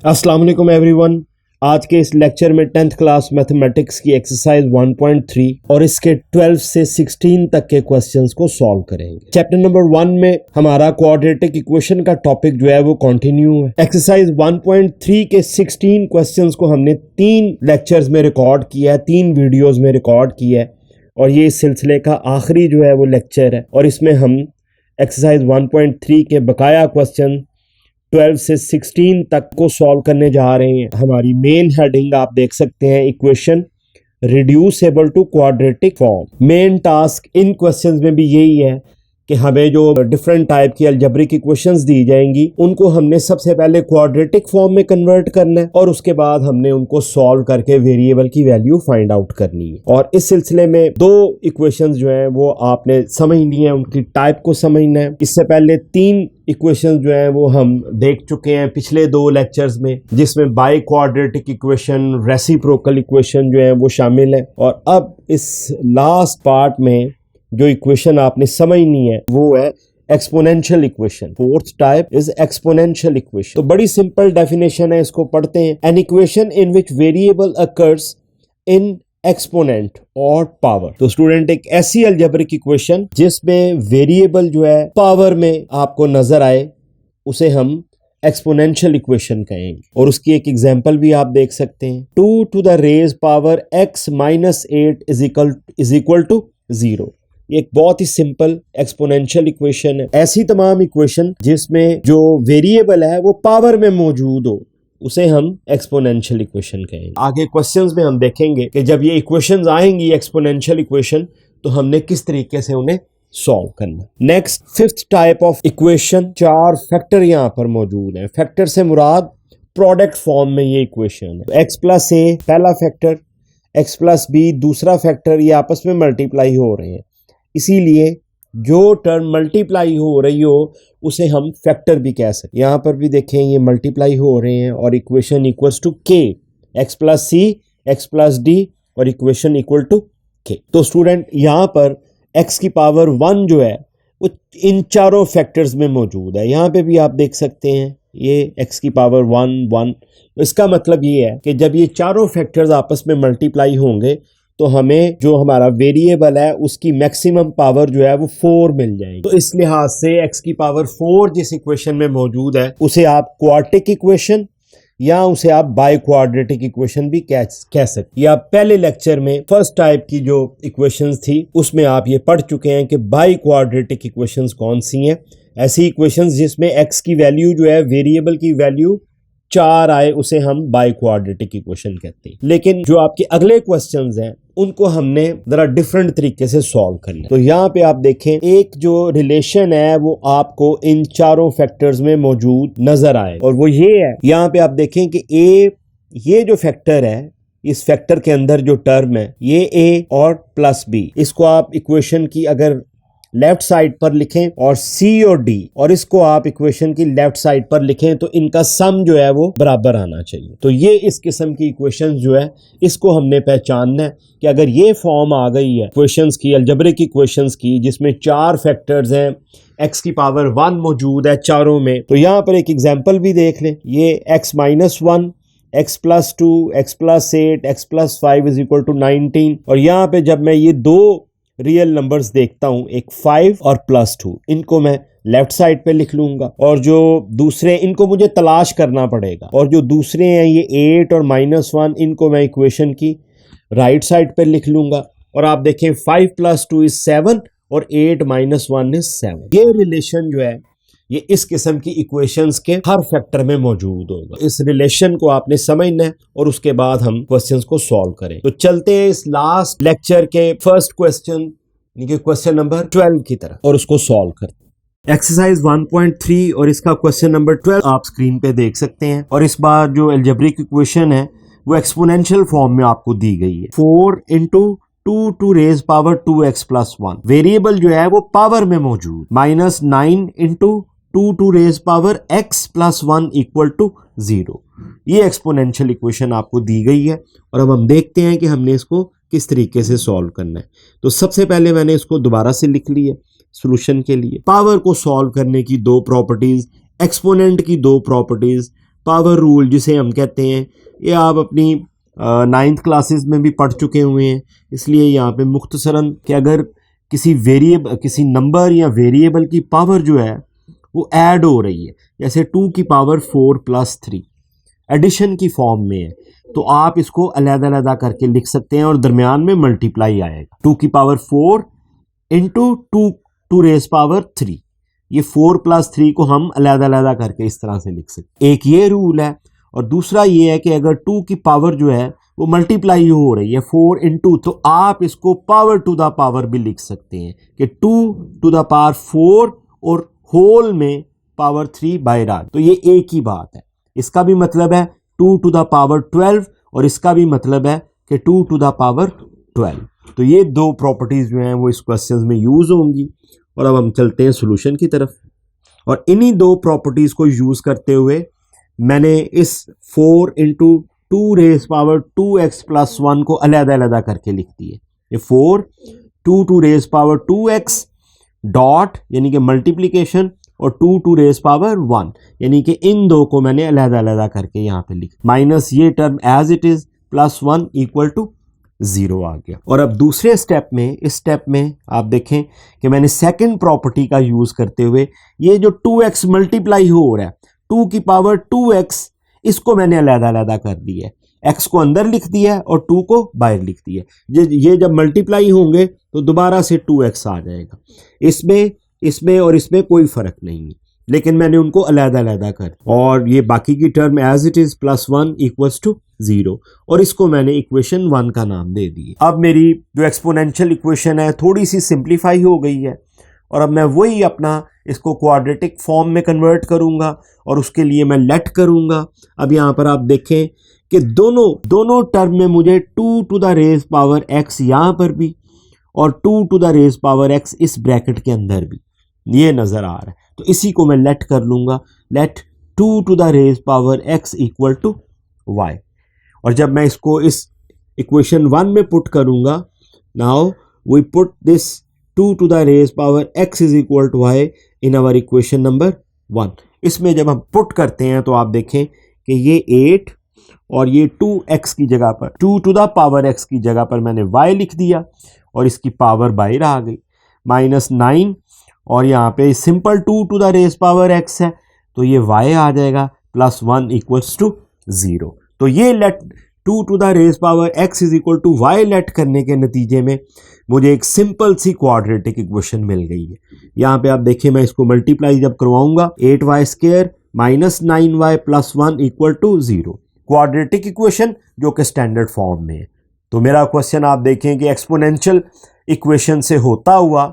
अस्सलाम वालेकुम एवरीवन। आज के इस लेक्चर में 10th क्लास मैथमेटिक्स की एक्सरसाइज 1.3 और इसके 12 से 16 तक के क्वेश्चंस को सॉल्व करेंगे। चैप्टर नंबर 1 में हमारा क्वाड्रेटिक इक्वेशन का टॉपिक जो है वो कंटिन्यू है। एक्सरसाइज 1.3 के 16 क्वेश्चंस को हमने 3 लेक्चर्स में रिकॉर्ड किया है, 3 वीडियोज में रिकॉर्ड किया है और ये इस सिलसिले का आखिरी जो है वो लेक्चर है और इसमें हम एक्सरसाइज 1.3 के बकाया क्वेश्चन 12 से 16 तक को सॉल्व करने जा रहे हैं। हमारी मेन हेडिंग आप देख सकते हैं, equation reducible to quadratic form. Main task in questions में भी यही है कि हमें जो डिफरेंट टाइप की अलजेब्रिक इक्वेशंस दी जाएंगी उनको हमने सबसे पहले क्वाड्रेटिक फॉर्म में कन्वर्ट करना है और उसके बाद हमने उनको सॉल्व करके वेरिएबल की वैल्यू फाइंड आउट करनी है। और इस सिलसिले में 2 इक्वेशंस जो हैं वो आपने समझनी है, उनकी टाइप को समझना है। इससे पहले 3 इक्वेशंस जो हैं वो हम देख चुके हैं पिछले 2 लेक्चर्स में, जिसमें by quadratic equation, reciprocal equation जो है वो शामिल है। और अब इस लास्ट पार्ट में जो इक्वेशन आपने समझनी है वो है exponential equation. Fourth type is exponential equation. तो बड़ी सिंपल डेफिनेशन है, इसको पढ़ते हैं। An equation in which variable occurs in exponent और पावर। तो स्टूडेंट, एक ऐसी अलजेब्रिक इक्वेशन जिसमें वेरिएबल जो है पावर में आपको नजर आए उसे हम एक्सपोनेंशियल इक्वेशन कहेंगे। और उसकी एक एग्जांपल भी आप देख सकते हैं, 2 to the raised power x minus 8 is equal to 0। एक बहुत ही सिंपल एक्सपोनेंशियल इक्वेशन है। ऐसी तमाम इक्वेशन जिसमें जो वेरिएबल है वो पावर में मौजूद हो उसे हम एक्सपोनेंशियल इक्वेशन कहेंगे। आगे क्वेश्चंस में हम देखेंगे कि जब ये इक्वेशंस आएंगी एक्सपोनेंशियल इक्वेशन तो हमने किस तरीके से उन्हें सॉल्व करना। Next, 5th type of equation. 4 factor यहाँ पर मौजूद हैं। फैक्टर से मुराद प्रोडक्ट फॉर्म में ये इक्वेशन है। x प्लस a पहला फैक्टर, x प्लस b दूसरा फैक्टर, ये आपस में मल्टीप्लाई हो रहे हैं, इसीलिए जो टर्म मल्टीप्लाई हो रही हो उसे हम फैक्टर भी कह सकते हैं। यहाँ पर भी देखें ये मल्टीप्लाई हो रहे हैं और equation equals to k, x plus c, x plus d और इक्वेशन इक्वल टू k। तो स्टूडेंट, यहाँ पर x की पावर 1 जो है वो इन चारों फैक्टर्स में मौजूद है। यहाँ पे भी आप देख सकते हैं ये x की पावर 1 1। इसका मतलब ये है कि जब ये चारों फैक्टर्स आपस में मल्टीप्लाई होंगे तो हमें जो हमारा वेरिएबल है उसकी मैक्सिमम पावर जो है वो 4 मिल जाएगी। तो इस लिहाज से x की पावर 4 जिस इक्वेशन में मौजूद है उसे आप क्वाड्रेटिक इक्वेशन या उसे आप बाई क्वाड्रेटिक इक्वेशन भी कह सकते। या पहले लेक्चर में फर्स्ट टाइप की जो इक्वेशंस थी उसमें आप ये पढ़ चुके हैं कि बाई क्वाड्रेटिक इक्वेशंस कौन सी हैं। ऐसी इक्वेशंस जिसमें x की वैल्यू जो है, वेरिएबल की वैल्यू 4 आए, उसे हम बाई क्वाड्रेटिक इक्वेशन कहते हैं। लेकिन जो आपके अगले क्वेश्चंस हैं उनको हमने जरा डिफरेंट तरीके से सॉल्व करना है। तो यहाँ पे आप देखें, एक जो रिलेशन है वो आपको इन चारों फैक्टर्स में मौजूद नजर आए और वो ये है। यहाँ पे आप देखें कि ये जो फैक्टर है, इस फैक्टर के अंदर जो टर्म है ये a और प्लस b, इसको आप इक्वेशन की अगर लेफ्ट साइड पर लिखें और c और d, और इसको आप इक्वेशन की लेफ्ट साइड पर लिखें तो इनका सम जो है वो बराबर आना चाहिए। तो ये इस किस्म की इक्वेशंस जो है इसको हमने पहचानना है कि अगर ये फॉर्म आ गई है इक्वेशंस की, अलजेब्रिक इक्वेशंस की, जिसमें 4 फैक्टर्स हैं, x की पावर 1 मौजूद है चारों में। तो यहाँ पर एक एग्जाम्पल भी देख लें, ये x minus 1, x plus 2, x plus 8, x plus 5 is equal to 19। और यहाँ पे जब मैं ये 2 रियल नंबर्स देखता हूं, एक 5 और प्लस 2, इनको मैं लेफ्ट साइड पे लिख लूंगा और जो दूसरे इनको मुझे तलाश करना पड़ेगा, और जो दूसरे हैं ये 8 और माइनस 1, इनको मैं इक्वेशन की राइट साइड पे लिख लूंगा। और आप देखें 5 प्लस 2 इज 7 और 8 माइनस 1 इज 7। ये रिलेशन जो है ये इस किस्म की इक्वेशंस के हर फैक्टर में मौजूद होगा। इस रिलेशन को आपने समझना है और उसके बाद हम क्वेश्चंस को सॉल्व करें। तो चलते हैं इस लास्ट लेक्चर के फर्स्ट क्वेश्चन, यानी कि क्वेश्चन नंबर 12 की तरफ, और उसको सॉल्व करते हैं। एक्सरसाइज 1.3 और इसका क्वेश्चन नंबर 12 आप स्क्रीन पे देख सकते हैं। और इस बार जो अलजेब्रिक इक्वेशन है वो एक्सपोनेंशियल फॉर्म में आपको दी गई है। 4 into 2 to raise power 2x plus 1। Variable जो है वो पावर में मौजूद, minus 9 into 2 to raise power x plus 1 equal to 0। ये एक्सपोनेंशियल इक्वेशन आपको दी गई है और अब हम देखते हैं कि हमने इसको किस तरीके से सॉल्व करना है। तो सबसे पहले मैंने इसको दोबारा से लिख लिया सॉल्यूशन के लिए। पावर को सॉल्व करने की 2 प्रॉपर्टीज, एक्सपोनेंट की 2 प्रॉपर्टीज, पावर रूल जिसे हम कहते हैं, ये आप अपनी 9th क्लासेस में भी पढ़ चुके हुए हैं, इसलिए यहाँ पे मुख्तसरन कि अगर किसी नंबर या वेरिएबल की पावर जो है वो ऐड हो रही है, जैसे 2 की पावर 4 + 3 एडिशन की फॉर्म में है, तो आप इसको अलग-अलग करके लिख सकते हैं और दरमियान में मल्टीप्लाई आएगा। 2 की पावर 4 इंटू 2 रेज़ पावर 3, ये 4 + 3 को हम अलग-अलग करके इस तरह से लिख सकते हैं। एक ये रूल है, और दूसरा ये है कि अगर 2 की पावर जो है वो मल्टीप्लाई हो रही है 4 इंटू, तो आप इसको पावर टू द पावर भी लिख सकते हैं कि 2 टू द पावर 4 और होल में पावर 3 बाहर आ, तो ये एक ही बात है। इसका भी मतलब है 2 टू द पावर 12 और इसका भी मतलब है कि 2 टू द पावर 12। तो ये दो प्रॉपर्टीज जो हैं वो इस क्वेश्चन में यूज होंगी। और अब हम चलते हैं सॉल्यूशन की तरफ, और इन्हीं दो प्रॉपर्टीज को यूज करते हुए मैंने इस 4 इंटू 2 रेज़ पावर 2x + 1 को अलग-अलग करके लिख दिए। ये 4 2 रेज़ पावर 2x डॉट यानी कि मल्टीप्लिकेशन, और 2 रेज़ पावर 1 यानी कि इन दो को मैंने अलग-अलग करके यहाँ पे लिख, माइनस ये टर्म एज इट इज +1 = 0 आ गया। और अब दूसरे स्टेप में, इस स्टेप में आप देखें कि मैंने सेकंड प्रॉपर्टी का यूज करते हुए ये जो 2x मल्टीप्लाई हो रहा है 2 की पावर 2x, इसको मैंने अलग-अलग कर दिया है। x को अंदर लिख दिया है और 2 को बाहर लिख दिया है। ये जब मल्टीप्लाई होंगे तो दोबारा से 2x आ जाएगा। इसमें और इसमें कोई फर्क नहीं है, लेकिन मैंने उनको अलग-अलग कर, और ये बाकी की टर्म एज इट इज +1 = 0, और इसको मैंने इक्वेशन 1 का नाम दे दिया। अब मेरी जो एक्सपोनेंशियल इक्वेशन है थोड़ी सी सिंप्लीफाई हो गई है, और अब मैं वही अपना इसको क्वाड्रेटिक फॉर्म में कन्वर्ट करूंगा, और उसके लिए मैं लेट करूंगा। अब यहाँ पर आप देखें कि दोनों टर्म में मुझे 2 to the raise power x यहाँ पर भी और 2 to the raise power x इस ब्रैकेट के अंदर भी ये नज़र आ रहा है, तो इसी को मैं लेट कर लूँगा। Let 2 to the raise power x = y, और जब मैं इसको इस इक्वेशन 1 में पुट करूँगा, now we put this 2 to the raise power x = y in our equation number 1। इसमें जब हम पुट करते हैं तो आप देखें कि ये 8 और ये 2x की जगह पर 2 टू द पावर x की जगह पर मैंने y लिख दिया, और इसकी पावर बाहर आ गई -9, और यहाँ पे simple 2 to the raise power x है, तो ये y आ जाएगा +1 = 0। तो ये let 2 to the raise power x = y let करने के नतीजे में मुझे एक सिंपल सी क्वाड्रेटिक इक्वेशन मिल गई है। यहाँ पे आप देखिए, मैं इसको मल्टीप्लाई जब करवाऊंगा 8y² - 9y + 1 = 0, क्वाड्रेटिक इक्वेशन जो कि स्टैंडर्ड फॉर्म में है। तो मेरा क्वेश्चन आप देखें कि एक्सपोनेंशियल इक्वेशन से होता हुआ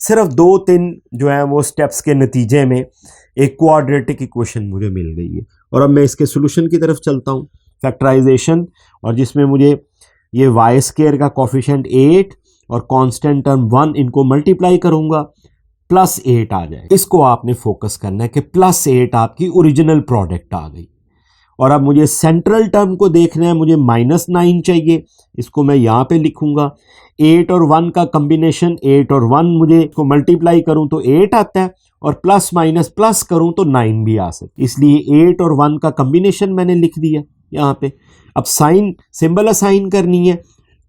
सिर्फ 2-3 जो है वो स्टेप्स के नतीजे में एक क्वाड्रेटिक इक्वेशन मुझे मिल गई है। और अब मैं इसके सॉल्यूशन की तरफ चलता हूँ, फैक्टराइजेशन, और जिसमें मुझे ये y² का कोफिशिएंट 8 और कांस्टेंट टर्म 1 इनको मल्टीप्लाई करूँगा, +8 आ जाए। इसको आपने फोकस करना है कि +8 आपकी ओरिजिनल प्रोडक्ट आ गई। और अब मुझे सेंट्रल टर्म को देखना है, मुझे -9 चाहिए, इसको मैं यहाँ पे लिखूंगा। 8 और 1 का कम्बिनेशन, 8 और 1 मुझे इसको मल्टीप्लाई करूं तो 8 आता है, और प्लस माइनस प्लस करूं तो 9 भी आ सकता है, इसलिए 8 और 1 का कम्बिनेशन मैंने लिख दिया यहाँ पे। अब साइन सिंबल असाइन करनी है,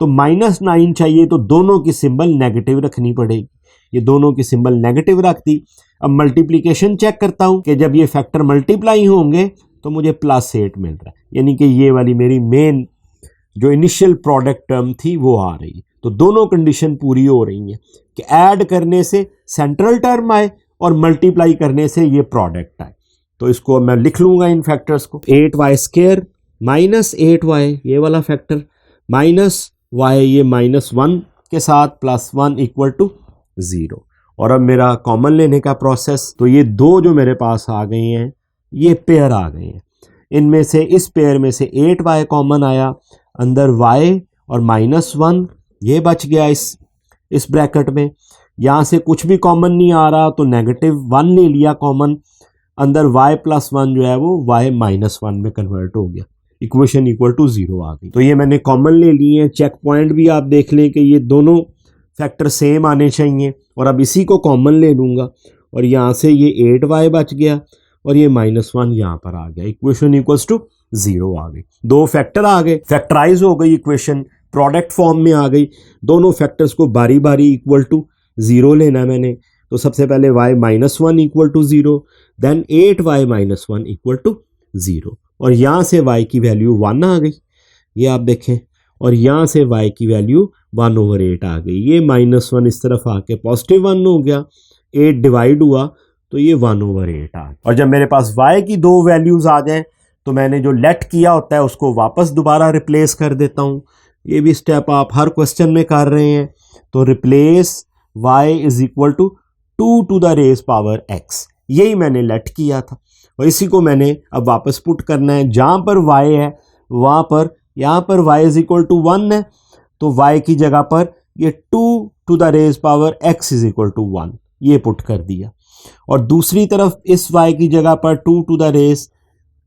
तो -9 चाहिए, तो दोनों की सिंबल नेगेटिव रखनी पड़ेगी। ये दोनों की सिंबल नेगेटिव रख दी। अब मल्टीप्लिकेशन चेक करता हूँ कि जब ये फैक्टर मल्टीप्लाई होंगे तो मुझे +8 मिल रहा है, यानी कि ये वाली मेरी मेन जो इनिशियल प्रोडक्ट टर्म थी वो आ रही है। तो दोनों कंडीशन पूरी हो रही हैं कि ऐड करने से सेंट्रल टर्म आए और मल्टीप्लाई करने से ये प्रोडक्ट आए। तो इसको मैं लिख लूँगा इन फैक्टर्स को, 8y² - 8y ये वाला फैक्टर, -y ये -1 के साथ +1 = 0। और अब मेरा कॉमन लेने का प्रोसेस, तो ये दो जो मेरे पास आ गए हैं ये पेयर आ गए हैं, इनमें से इस पेयर में से 8y कॉमन आया, अंदर y और -1 ये बच गया इस ब्रैकेट में। यहाँ से कुछ भी कॉमन नहीं आ रहा तो -1 ले लिया कॉमन, अंदर y + 1 जो है वो y -1 में कन्वर्ट हो गया, इक्वेशन = 0 आ गई। तो ये मैंने कॉमन ले लिए हैं। चेक पॉइंट भी आप देख लें कि ये दोनों फैक्टर सेम आने चाहिए, और अब इसी को कॉमन ले लूँगा, और यहाँ से ये 8y बच गया, और ये -1 यहाँ पर आ गया, इक्वेशन इक्वल्स टू 0 आ गई। दो फैक्टर आ गए, फैक्टराइज हो गई इक्वेशन, प्रोडक्ट फॉर्म में आ गई। दोनों फैक्टर्स को बारी बारी इक्वल टू 0 लेना है मैंने। तो सबसे पहले y -1 equal to 0, then 8y -1 equal to 0, और यहाँ से y की वैल्यू 1 आ गई, ये आप देखें, और यहाँ से y की वैल्यू 1/8 आ गई। ये -1 इस तरफ आके +1 हो गया, 8 डिवाइड हुआ तो ये 1/8 आ गया। और जब मेरे पास y की दो वैल्यूज आ जाएं तो मैंने जो लेट किया होता है उसको वापस दोबारा रिप्लेस कर देता हूँ। ये भी स्टेप आप हर क्वेश्चन में कर रहे हैं। तो replace y is equal to 2 to the raise power x, यही मैंने लेट किया था और इसी को मैंने अब वापस पुट करना है। जहाँ पर y है वहाँ पर, यहाँ पर y इज इक्वल टू 1 है, तो y की जगह पर ये 2 to the raise power x is equal to 1 ये पुट कर दिया, और दूसरी तरफ इस y की जगह पर 2 टू द रेज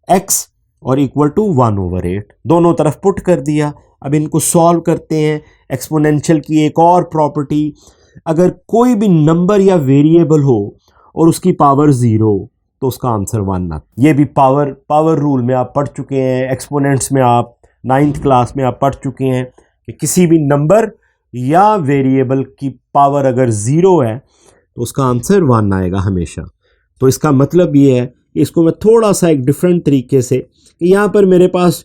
x और इक्वल टू 1/8 दोनों तरफ पुट कर दिया। अब इनको सॉल्व करते हैं। एक्सपोनेंशियल की एक और प्रॉपर्टी, अगर कोई भी नंबर या वेरिएबल हो और उसकी पावर 0 तो उसका आंसर 1 आता। ये भी पावर रूल में आप पढ़ चुके हैं, एक्सपोनेंट्स में आप 9th क्लास में आप पढ़ चुके हैं कि किसी भी नंबर या वेरिएबल की पावर अगर 0 है तो उसका आंसर 1 आएगा हमेशा। तो इसका मतलब ये है, इसको मैं थोड़ा सा एक डिफरेंट तरीके से, कि यहाँ पर मेरे पास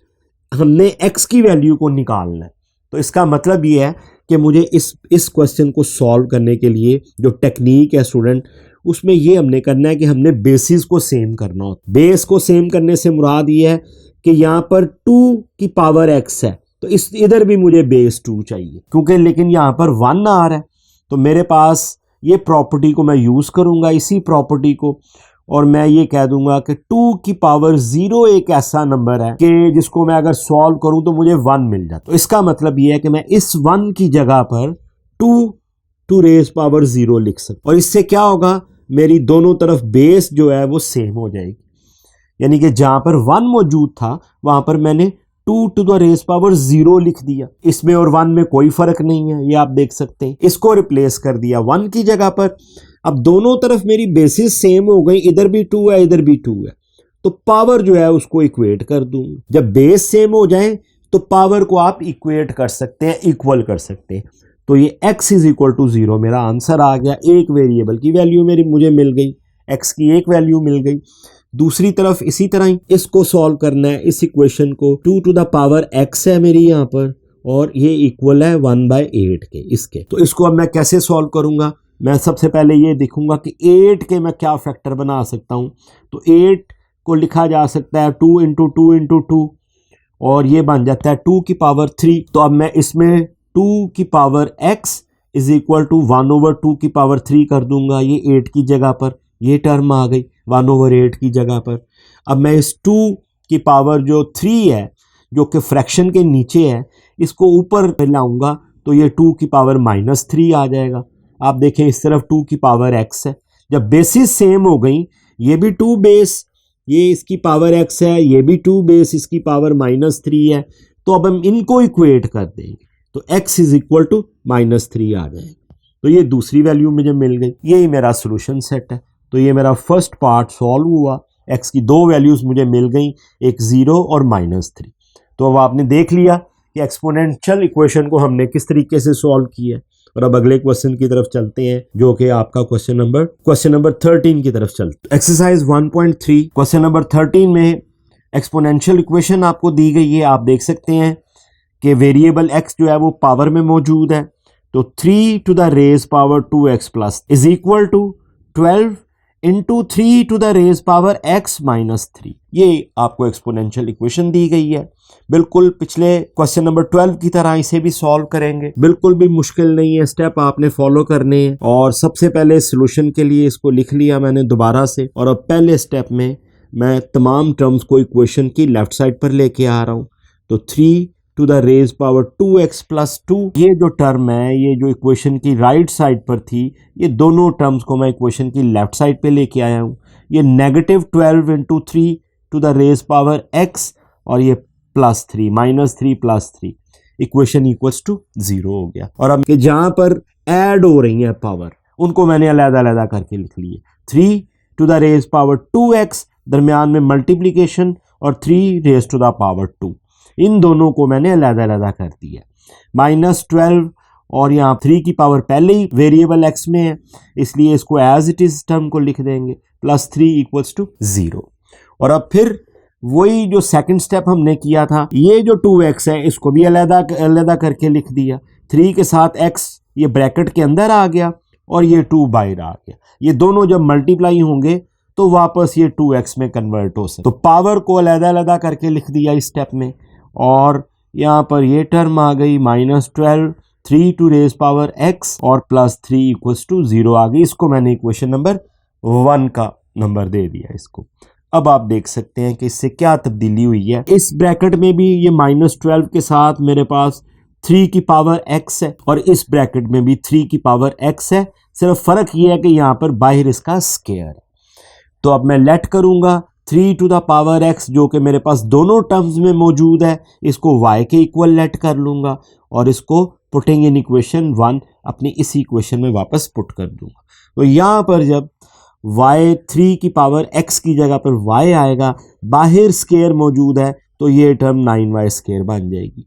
हमने x की वैल्यू को निकालना है, तो इसका मतलब ये है कि मुझे इस क्वेश्चन को सॉल्व करने के लिए जो टेक्निक है स्टूडेंट, उसमें ये हमने करना है कि हमने बेसिस को सेम करना होता है। बेस को सेम करने से मुराद ये है कि यहाँ पर 2 की पावर x है तो इधर भी मुझे बेस 2 चाहिए, क्योंकि लेकिन यहाँ पर 1 आ रहा है, तो मेरे पास ये प्रॉपर्टी को मैं यूज़ करूँगा, इसी प्रॉपर्टी को, और मैं ये कह दूंगा कि 2 की पावर 0 एक ऐसा नंबर है कि जिसको मैं अगर सॉल्व करूं तो मुझे 1 मिल जाता। तो इसका मतलब ये है कि मैं इस 1 की जगह पर 2 टू रेज पावर 0 लिख सकता, और इससे क्या होगा, मेरी दोनों तरफ बेस जो है वो सेम हो जाएगी। यानी कि जहां पर 1 मौजूद था वहां पर मैंने 2 टू द रेज पावर 0 लिख दिया। इसमें और 1 में कोई फर्क नहीं है, ये आप देख सकते हैं। इसको रिप्लेस कर दिया 1 की जगह पर। अब दोनों तरफ मेरी बेसिस सेम हो गई, इधर भी 2 है इधर भी 2 है, तो पावर जो है उसको इक्वेट कर दूं। जब बेस सेम हो जाए तो पावर को आप इक्वेट कर सकते हैं, इक्वल कर सकते हैं। तो ये x इज इक्वल टू 0 मेरा आंसर आ गया। एक वेरिएबल की वैल्यू मेरी मुझे मिल गई, x की एक वैल्यू मिल गई। दूसरी तरफ इसी तरह ही इसको सॉल्व करना है, इस इक्वेशन को 2 टू द पावर x है मेरी यहाँ पर, और ये इक्वल है 1/8 के इसके। तो इसको अब मैं कैसे सॉल्व करूंगा, मैं सबसे पहले ये देखूंगा कि 8 के मैं क्या फैक्टर बना सकता हूं। तो 8 को लिखा जा सकता है 2 इंटू 2 इंटू 2, और ये बन जाता है 2 की पावर 3। तो अब मैं इसमें 2 की power x is equal to 1/2 की पावर 3 कर दूंगा। ये 8 की जगह पर ये टर्म आ गई 1/8 की जगह पर। अब मैं इस 2 की पावर जो 3 है, जो कि फ्रैक्शन के नीचे है, इसको ऊपर लाऊंगा तो ये 2 की पावर -3 आ जाएगा। आप देखें इस तरफ 2 की पावर x है। जब बेसिस सेम हो गई, ये भी 2 बेस, ये इसकी पावर x है, ये भी 2 बेस, इसकी पावर -3 है, तो अब हम इनको इक्वेट कर देंगे तो x इज इक्वल टू -3 आ जाएगा। तो ये दूसरी वैल्यू मुझे मिल गई। यही मेरा सोल्यूशन सेट है। तो ये मेरा फर्स्ट पार्ट सॉल्व हुआ, x की दो वैल्यूज मुझे मिल गई, एक 0 और -3। तो अब आपने देख लिया कि एक्सपोनेंशियल इक्वेशन को हमने किस तरीके से सॉल्व किया। और अब अगले क्वेश्चन की तरफ चलते हैं, जो कि आपका क्वेश्चन नंबर 13 की तरफ चलते। एक्सरसाइज 1.3 क्वेश्चन नंबर 13 में एक्सपोनेंशियल इक्वेशन आपको दी गई है। आप देख सकते हैं कि वेरिएबल x जो है वो पावर में मौजूद है। तो 3 to the raise power 2x plus is equal to 12 into 3 to the raise power x -3। ये आपको एक्सपोनेंशियल इक्वेशन दी गई है। बिल्कुल पिछले क्वेश्चन नंबर 12 की तरह इसे भी सॉल्व करेंगे। बिल्कुल भी मुश्किल नहीं है, स्टेप आपने फॉलो करने हैं। और सबसे पहले सॉल्यूशन के लिए इसको लिख लिया मैंने दोबारा से, और अब पहले स्टेप में मैं तमाम टर्म्स को इक्वेशन की लेफ्ट साइड पर लेके आ रहा हूँ। तो 3 to the raise power 2x plus 2, ये जो टर्म है, ये जो इक्वेशन की राइट साइड पर थी, ये दोनों टर्म्स को मैं इक्वेशन की लेफ्ट साइड पे लेके आया हूँ। ये -12 into 3 to the raise power x, और ये +3 -3 +3, इक्वेशन इक्वल्स टू 0 हो गया। और अब जहाँ पर ऐड हो रही है पावर, उनको मैंने अलग-अलग करके लिख लिए। 3 to the raise power 2x दरमियान में मल्टीप्लिकेशन और 3 रेज़ टू द पावर 2, इन दोनों को मैंने अलग-अलग कर दिया। -12 और यहाँ 3 की पावर पहले ही वेरिएबल x में है, इसलिए इसको एज इट इज टर्म को लिख देंगे, +3 = 0। और अब फिर वही जो सेकंड स्टेप हमने किया था, ये जो 2x है इसको भी अलग करके लिख दिया। 3 के साथ x ये ब्रैकेट के अंदर आ गया और ये 2 बाहर आ गया। ये दोनों जब मल्टीप्लाई होंगे तो वापस ये 2x में कन्वर्ट हो सकते। तो पावर को अलग करके लिख दिया इस स्टेप में, और यहाँ पर ये टर्म आ गई -12, 3 टू रेज़ पावर x और +3 = 0 आ गई। इसको मैंने इक्वेशन नंबर 1 का नंबर दे दिया इसको। अब आप देख सकते हैं कि इससे क्या तब्दीली हुई है। इस ब्रैकेट में भी ये -12 के साथ मेरे पास 3 की पावर x है और इस ब्रैकेट में भी 3 की पावर x है, सिर्फ फ़र्क ये है कि यहाँ पर बाहर इसका स्क्वायर है। तो अब मैं लेट करूँगा 3 टू द पावर x जो कि मेरे पास दोनों टर्म्स में मौजूद है, इसको y के इक्वल लेट कर लूँगा और इसको पुटिंग इन इक्वेशन 1 अपनी इस इक्वेशन में वापस पुट कर दूँगा। तो यहाँ पर जब y 3 की पावर x की जगह पर y आएगा, बाहर स्क्वायर मौजूद है, तो ये टर्म 9y² बन जाएगी।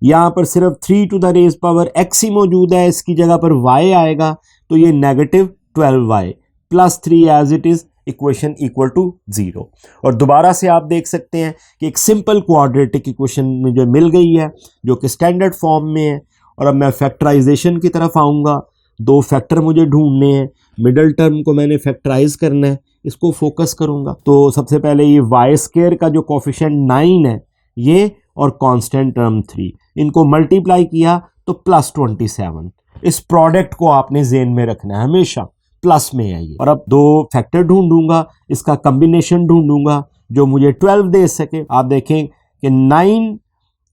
यहाँ पर सिर्फ 3 to the raise power x ही मौजूद है, इसकी जगह पर y आएगा, तो ये -12y +3 as it is equation = 0। और दोबारा से आप देख सकते हैं कि एक सिंपल क्वाड्रेटिक इक्वेशन मुझे मिल गई है जो कि स्टैंडर्ड फॉर्म में है। और अब मैं फैक्टराइजेशन की तरफ आऊँगा। 2 फैक्टर मुझे ढूंढने हैं, मिडल टर्म को मैंने फैक्टराइज करना है, इसको फोकस करूँगा। तो सबसे पहले ये y² का जो कोफिशिएंट 9 है ये, और कांस्टेंट टर्म 3, इनको मल्टीप्लाई किया तो +27। इस प्रोडक्ट को आपने ज़हन में रखना है, हमेशा प्लस में है ये। और अब 2 फैक्टर ढूंढूंगा, इसका कम्बिनेशन ढूंढूंगा जो मुझे 12 दे सके। आप देखें कि 9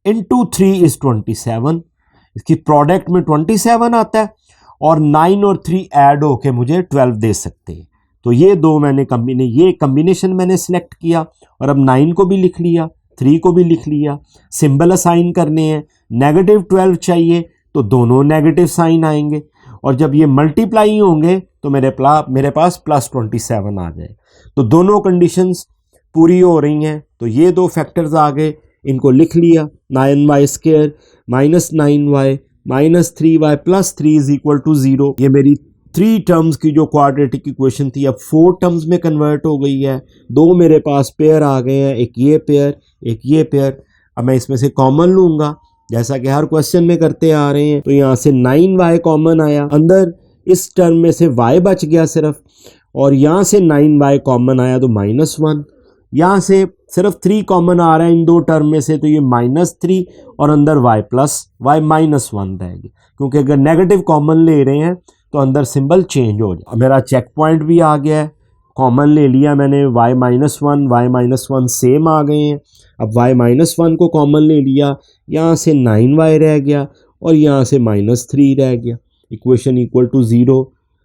× 3 = 27, इसकी प्रोडक्ट में 27 आता है और 9 और 3 ऐड होके मुझे 12 दे सकते हैं। तो ये दो मैंने कम्बिनेशन मैंने सिलेक्ट किया और अब 9 को भी लिख लिया, 3 को भी लिख लिया। सिंबल असाइन करने हैं, -12 चाहिए तो दोनों नेगेटिव साइन आएंगे, और जब ये मल्टीप्लाई होंगे तो मेरे पास +27 आ जाए। तो दोनों कंडीशंस पूरी हो रही हैं। तो ये 2 फैक्टर्स आ गए, इनको लिख लिया। 9y² -9y -3y +3 = 0। ये मेरी 3 टर्म्स की जो क्वाड्रेटिक इक्वेशन थी अब 4 टर्म्स में कन्वर्ट हो गई है। 2 मेरे पास पेयर आ गए हैं, एक ये पेयर एक ये पेयर। अब मैं इसमें से कॉमन लूँगा जैसा कि हर क्वेश्चन में करते आ रहे हैं। तो यहाँ से 9y कॉमन आया, अंदर इस टर्म में से y बच गया सिर्फ, और यहाँ से 9y कॉमन आया तो -1। यहाँ से सिर्फ 3 कॉमन आ रहा है इन 2 टर्म में से, तो ये -3 और अंदर y -1 रहेगी, क्योंकि अगर नेगेटिव कॉमन ले रहे हैं तो अंदर सिंबल चेंज हो जाए। मेरा चेक पॉइंट भी आ गया है, कॉमन ले लिया मैंने, y-1 सेम आ गए हैं। अब y-1 को कॉमन ले लिया, यहाँ से 9y रह गया और यहाँ से -3 रह गया, इक्वेशन = 0।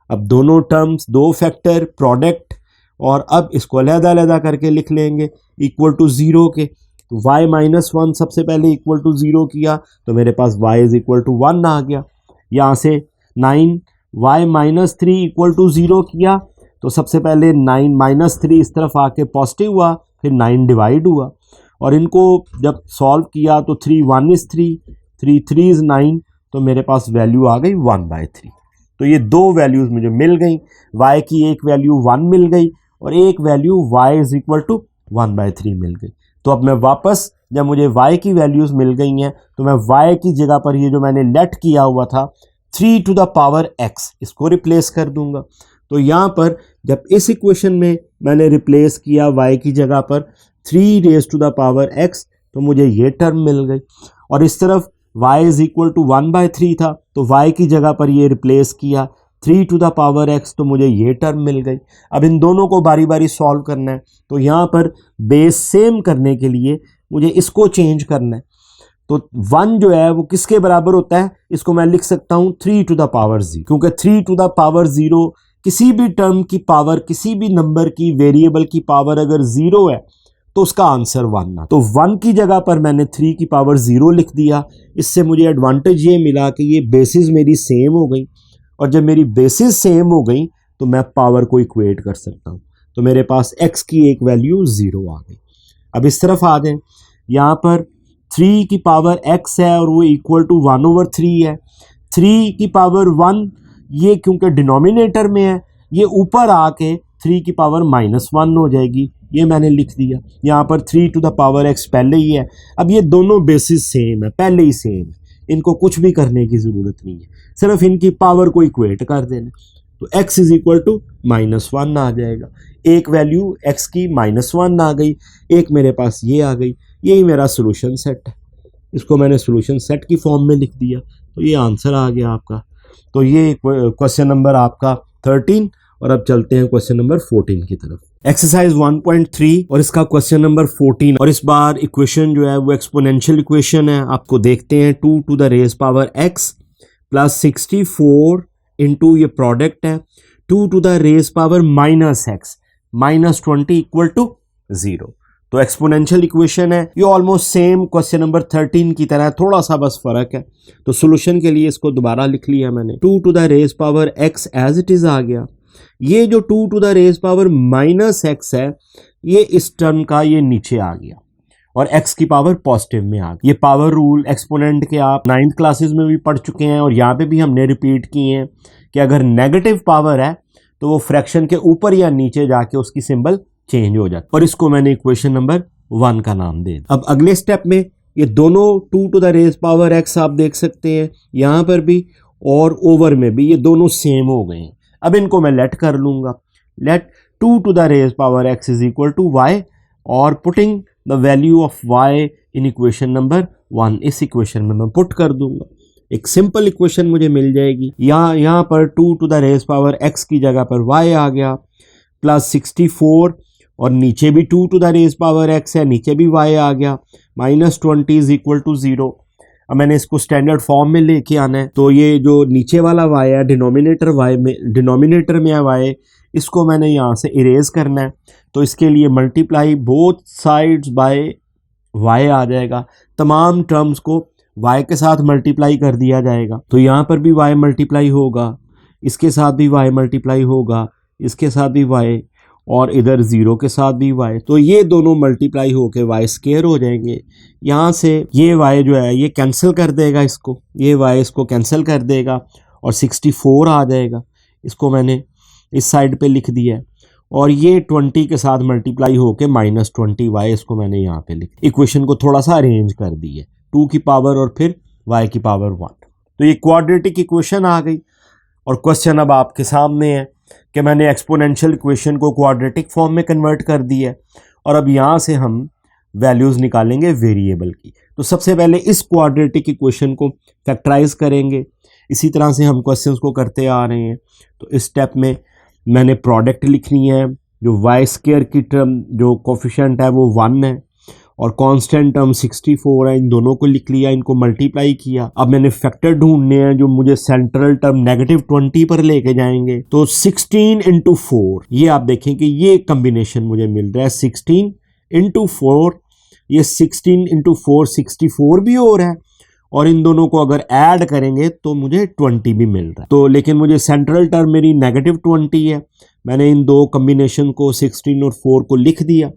अब दोनों टर्म्स 2 फैक्टर प्रोडक्ट, और अब इसको अलग करके लिख लेंगे =0 के। तो y-1 सबसे पहले = 0 किया तो मेरे पास y = 1 आ गया। यहाँ से 9y-3 = 0 किया तो सबसे पहले 9 -3 इस तरफ आके पॉजिटिव हुआ, फिर 9 डिवाइड हुआ, और इनको जब सॉल्व किया तो 3 1 is 3, 3 3 is 9, तो मेरे पास वैल्यू आ गई 1/3। तो ये 2 वैल्यूज़ मुझे मिल गई, y की एक वैल्यू 1 मिल गई और एक वैल्यू y = 1/3 मिल गई। तो अब मैं वापस, जब मुझे y की वैल्यूज़ मिल गई हैं तो मैं y की जगह पर ये जो मैंने लेट किया हुआ था 3 टू द पावर x, इसको रिप्लेस कर दूंगा। तो यहाँ पर जब इस इक्वेशन में मैंने रिप्लेस किया y की जगह पर 3 raise to the power x, तो मुझे ये टर्म मिल गई। और इस तरफ y = 1/3 था, तो y की जगह पर ये रिप्लेस किया 3 टू द पावर x, तो मुझे ये टर्म मिल गई। अब इन दोनों को बारी बारी सॉल्व करना है, तो यहाँ पर बेस सेम करने के लिए मुझे इसको चेंज करना है। तो 1 जो है वो किसके बराबर होता है, इसको मैं लिख सकता हूँ 3 टू द पावर 0, क्योंकि 3 टू द पावर 0 किसी भी टर्म की पावर, किसी भी नंबर की वेरिएबल की पावर अगर 0 है तो उसका आंसर 1 ना। तो 1 की जगह पर मैंने 3 की पावर 0 लिख दिया। इससे मुझे एडवांटेज ये मिला कि ये बेसिस मेरी सेम हो गई, और जब मेरी बेसिस सेम हो गई तो मैं पावर को इक्वेट कर सकता हूँ। तो मेरे पास x की एक वैल्यू 0 आ गई। अब इस तरफ आ जाए, यहाँ पर 3 की पावर x है और वो इक्वल टू 1/3 है। 3 की पावर 1 ये क्योंकि डिनोमिनेटर में है, ये ऊपर आके 3 की पावर -1 हो जाएगी, ये मैंने लिख दिया। यहाँ पर 3 टू द पावर x पहले ही है। अब ये दोनों बेसिस सेम है, पहले ही सेम है, इनको कुछ भी करने की ज़रूरत नहीं है, सिर्फ इनकी पावर को इक्वेट कर देना। तो x इज इक्वल टू -1 आ जाएगा। एक वैल्यू x की -1 आ गई, एक मेरे पास ये आ गई। यही मेरा सोल्यूशन सेट है, इसको मैंने सोल्यूशन सेट की फॉर्म में लिख दिया, तो ये आंसर आ गया आपका। तो ये क्वेश्चन नंबर आपका 13। और अब चलते हैं क्वेश्चन नंबर 14 की तरफ। एक्सरसाइज 1.3 और इसका क्वेश्चन नंबर 14। और इस बार इक्वेशन जो है वो एक्सपोनेंशियल इक्वेशन है। आपको देखते हैं 2 to the raise power x प्लस 64 इंटू ये प्रोडक्ट है 2 to the raise power -x -20 equal to 0। तो एक्सपोनेंशियल इक्वेशन है, ये ऑलमोस्ट सेम क्वेश्चन नंबर 13 की तरह, थोड़ा सा बस फर्क है। तो सोल्यूशन के लिए इसको दोबारा लिख लिया मैंने। 2 to the raise power x as it is आ गया। ये जो 2 to the raise power -x है, ये इस टर्म का ये नीचे आ गया और x की पावर पॉजिटिव में आ गई। ये पावर रूल एक्सपोनेंट के आप 9th क्लासेस में भी पढ़ चुके हैं और यहाँ पे भी हमने रिपीट किए हैं कि अगर नेगेटिव पावर है तो वो फ्रैक्शन के ऊपर या नीचे जाके उसकी सिंबल चेंज हो जाता है। और इसको मैंने इक्वेशन नंबर 1 का नाम दे दिया। अब अगले स्टेप में ये दोनों 2 to the raise power x आप देख सकते हैं, यहाँ पर भी और ओवर में भी ये दोनों सेम हो गए हैं। अब इनको मैं लेट कर लूँगा। Let 2 to the raise power x is equal to y और putting the value of y in equation number 1 इस इक्वेशन में मैं पुट कर दूंगा। एक सिंपल इक्वेशन मुझे मिल जाएगी। यहाँ पर 2 to the raise power x की जगह पर y आ गया प्लस 64 और नीचे भी 2 to the raise power x है, नीचे भी y आ गया -20 इज इक्वल टू 0। अब मैंने इसको स्टैंडर्ड फॉर्म में लेके आना है। तो ये जो नीचे वाला y है डिनोमिनेटर में है y, इसको मैंने यहाँ से इरेज करना है। तो इसके लिए multiply both sides by y आ जाएगा। तमाम टर्म्स को y के साथ मल्टीप्लाई कर दिया जाएगा। तो यहाँ पर भी y मल्टीप्लाई होगा, इसके साथ भी y मल्टीप्लाई होगा, इसके साथ भी y, और इधर 0 के साथ भी y। तो ये दोनों मल्टीप्लाई होके y स्क्वायर हो जाएंगे। यहाँ से ये y जो है ये कैंसिल कर देगा इसको, ये y इसको कैंसिल कर देगा और 64 आ जाएगा। इसको मैंने इस साइड पे लिख दिया है और ये 20 के साथ मल्टीप्लाई होके -20y, इसको मैंने यहाँ पे लिख। इक्वेशन को थोड़ा सा अरेंज कर दिया, 2 की पावर और फिर y की पावर 1। तो ये क्वाड्रेटिक इक्वेशन आ गई। और क्वेश्चन अब आपके सामने है कि मैंने एक्सपोनेंशियल इक्वेशन को क्वाड्रेटिक फॉर्म में कन्वर्ट कर दिया है और अब यहाँ से हम वैल्यूज़ निकालेंगे वेरिएबल की। तो सबसे पहले इस क्वाड्रेटिक इक्वेशन को फैक्टराइज करेंगे। इसी तरह से हम क्वेश्चंस को करते आ रहे हैं। तो इस स्टेप में मैंने प्रोडक्ट लिखनी है, जो वाई स्क्वायर की टर्म जो कोफिशिएंट है वो 1 है और कांस्टेंट टर्म 64 है। इन दोनों को लिख लिया, इनको मल्टीप्लाई किया। अब मैंने फैक्टर ढूंढने हैं जो मुझे सेंट्रल टर्म -20 पर लेके जाएंगे। तो 16 इंटू 4, ये आप देखें कि ये कम्बिनेशन मुझे मिल रहा है 16 इंटू 4। ये 16 इंटू 4 64 भी हो रहा है और इन दोनों को अगर ऐड करेंगे तो मुझे 20 भी मिल रहा है। तो लेकिन मुझे सेंट्रल टर्म मेरी -20 है। मैंने इन दो कम्बिनेशन को 16 और 4 को लिख दिया।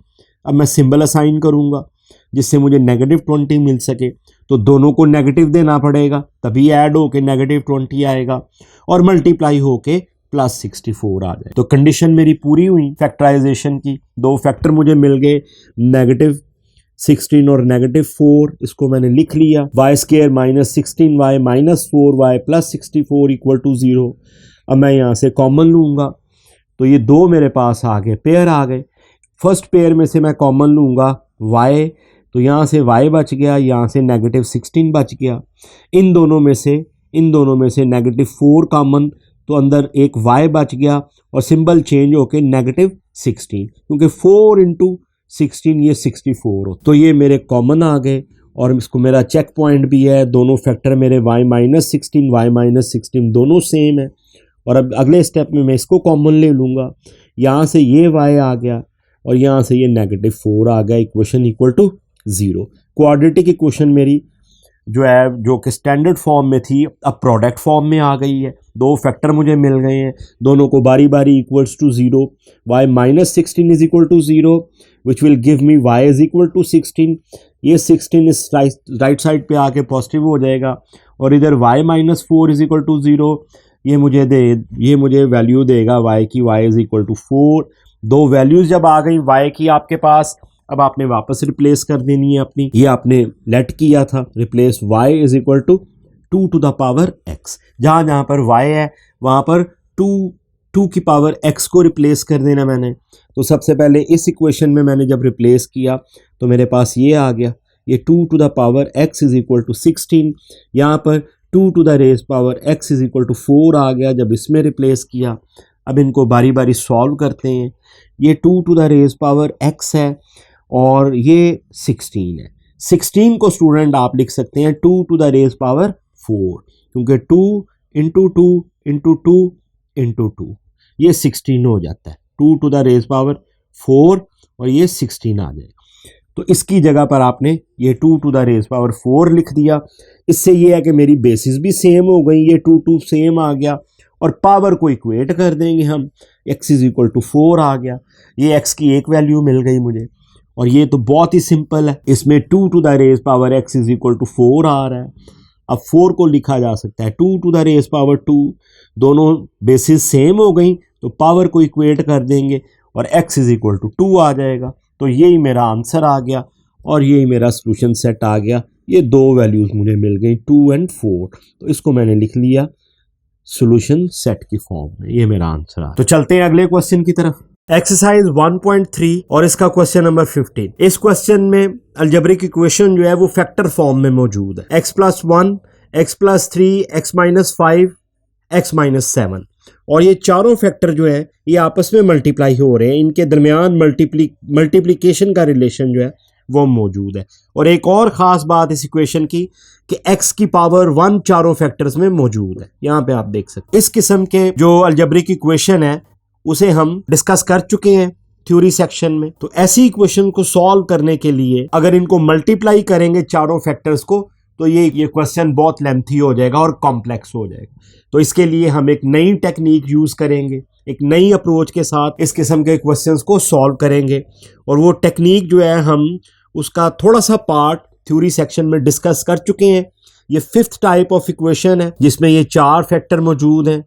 अब मैं सिंबल असाइन करूंगा जिससे मुझे -20 मिल सके। तो दोनों को नेगेटिव देना पड़ेगा, तभी ऐड होके -20 आएगा और मल्टीप्लाई होके +64 आ जाए। तो कंडीशन मेरी पूरी हुई फैक्टराइजेशन की। दो फैक्टर मुझे मिल गए, -16 और -4। इसको मैंने लिख लिया। y square -16y -4y +64 equal to 0। अब मैं यहाँ से कॉमन लूँगा तो ये दो मेरे पास आ गए, पेयर आ गए। फर्स्ट पेयर में से मैं कॉमन लूँगा y, तो यहाँ से y बच गया, यहाँ से -16 बच गया। इन दोनों में से -4 कॉमन, तो अंदर एक y बच गया और सिंबल चेंज होके -16, क्योंकि 4 इंटू 16 ये 64 हो। तो ये मेरे कॉमन आ गए और इसको मेरा चेक पॉइंट भी है। दोनों फैक्टर मेरे y -16 दोनों सेम है। और अब अगले स्टेप में मैं इसको कॉमन ले लूँगा। यहाँ से ये y आ गया और यहाँ से ये -4 आ गया। Equation equal to 0। Quadratic equation मेरी जो है जो कि स्टैंडर्ड फॉर्म में थी अब प्रोडक्ट फॉर्म में आ गई है। दो फैक्टर मुझे मिल गए हैं, दोनों को बारी बारी equals to 0, y minus 16 is equal to 0 which will give me y is equal to 16। ये 16 इस राइट साइड पे आके पॉजिटिव हो जाएगा और इधर y minus 4 is equal to 0 ये मुझे वैल्यू देगा y की, y इज इक्वल टू 4। दो वैल्यूज जब आ गई y की आपके पास, अब आपने वापस रिप्लेस कर देनी है अपनी, ये आपने लेट किया था replace y is equal to 2 to the power x। जहाँ जहाँ पर y है वहाँ पर 2 की पावर x को रिप्लेस कर देना मैंने। तो सबसे पहले इस इक्वेशन में मैंने जब रिप्लेस किया तो मेरे पास ये आ गया, ये 2 to the power x is equal to 16। यहाँ पर 2 to the raise power x is equal to 4 आ गया जब इसमें रिप्लेस किया। अब इनको बारी बारी सॉल्व करते हैं। ये 2 to the raise power x है और ये 16 है। 16 को स्टूडेंट आप लिख सकते हैं 2 टू द रेज पावर 4, क्योंकि 2 इंटू 2 इंटू 2 इंटू 2 ये 16 हो जाता है। 2 टू द रेज पावर 4 और ये 16 आ जाएगा। तो इसकी जगह पर आपने ये 2 टू द रेज पावर 4 लिख दिया। इससे ये है कि मेरी बेसिस भी सेम हो गई, ये 2 सेम आ गया और पावर को इक्वेट कर देंगे हम, x इज इक्वल टू 4 आ गया। ये x की एक वैल्यू मिल गई मुझे और ये तो बहुत ही सिंपल है, इसमें 2 to the raise power x is equal to 4 आ रहा है। अब 4 को लिखा जा सकता है 2 टू द रेज पावर 2, दोनों बेसिस सेम हो गई तो पावर को इक्वेट कर देंगे और x इज इक्वल टू 2 आ जाएगा। तो यही मेरा आंसर आ गया और यही मेरा सोल्यूशन सेट आ गया। ये दो वैल्यूज मुझे मिल गई 2 और 4, तो इसको मैंने लिख लिया सॉल्यूशन सेट की फॉर्म में। ये मेरा आंसर आ। तो चलते हैं अगले क्वेश्चन की तरफ। एक्सरसाइज 1.3 और इसका क्वेश्चन नंबर 15। इस क्वेश्चन में अलजेब्रिक इक्वेशन जो है वो फैक्टर फॉर्म में मौजूद है, x+1, x+3, x-5, x-7 और ये चारों फैक्टर जो है ये आपस में मल्टीप्लाई हो रहे हैं, इनके दरमियान मल्टीप्लिकेशन का रिलेशन जो है वो मौजूद है। और एक और ख़ास बात इस इक्वेशन की कि x की पावर 1 चारों फैक्टर्स में मौजूद है। यहाँ पे आप देख सकते हैं इस किस्म के जो अलजेब्रिक इक्वेशन है उसे हम डिस्कस कर चुके हैं थ्योरी सेक्शन में। तो ऐसी इक्वेशन को सॉल्व करने के लिए अगर इनको मल्टीप्लाई करेंगे चारों फैक्टर्स को तो ये क्वेश्चन बहुत लेंथी हो जाएगा और कॉम्प्लेक्स हो जाएगा। तो इसके लिए हम एक नई टेक्निक यूज़ करेंगे, एक नई अप्रोच के साथ इस किस्म के क्वेश्चंस को सॉल्व करेंगे। और वो टेक्निक जो है हम उसका थोड़ा सा पार्ट थ्योरी सेक्शन में डिस्कस कर चुके हैं। ये 5th टाइप ऑफ इक्वेशन है जिसमें ये 4 फैक्टर मौजूद हैं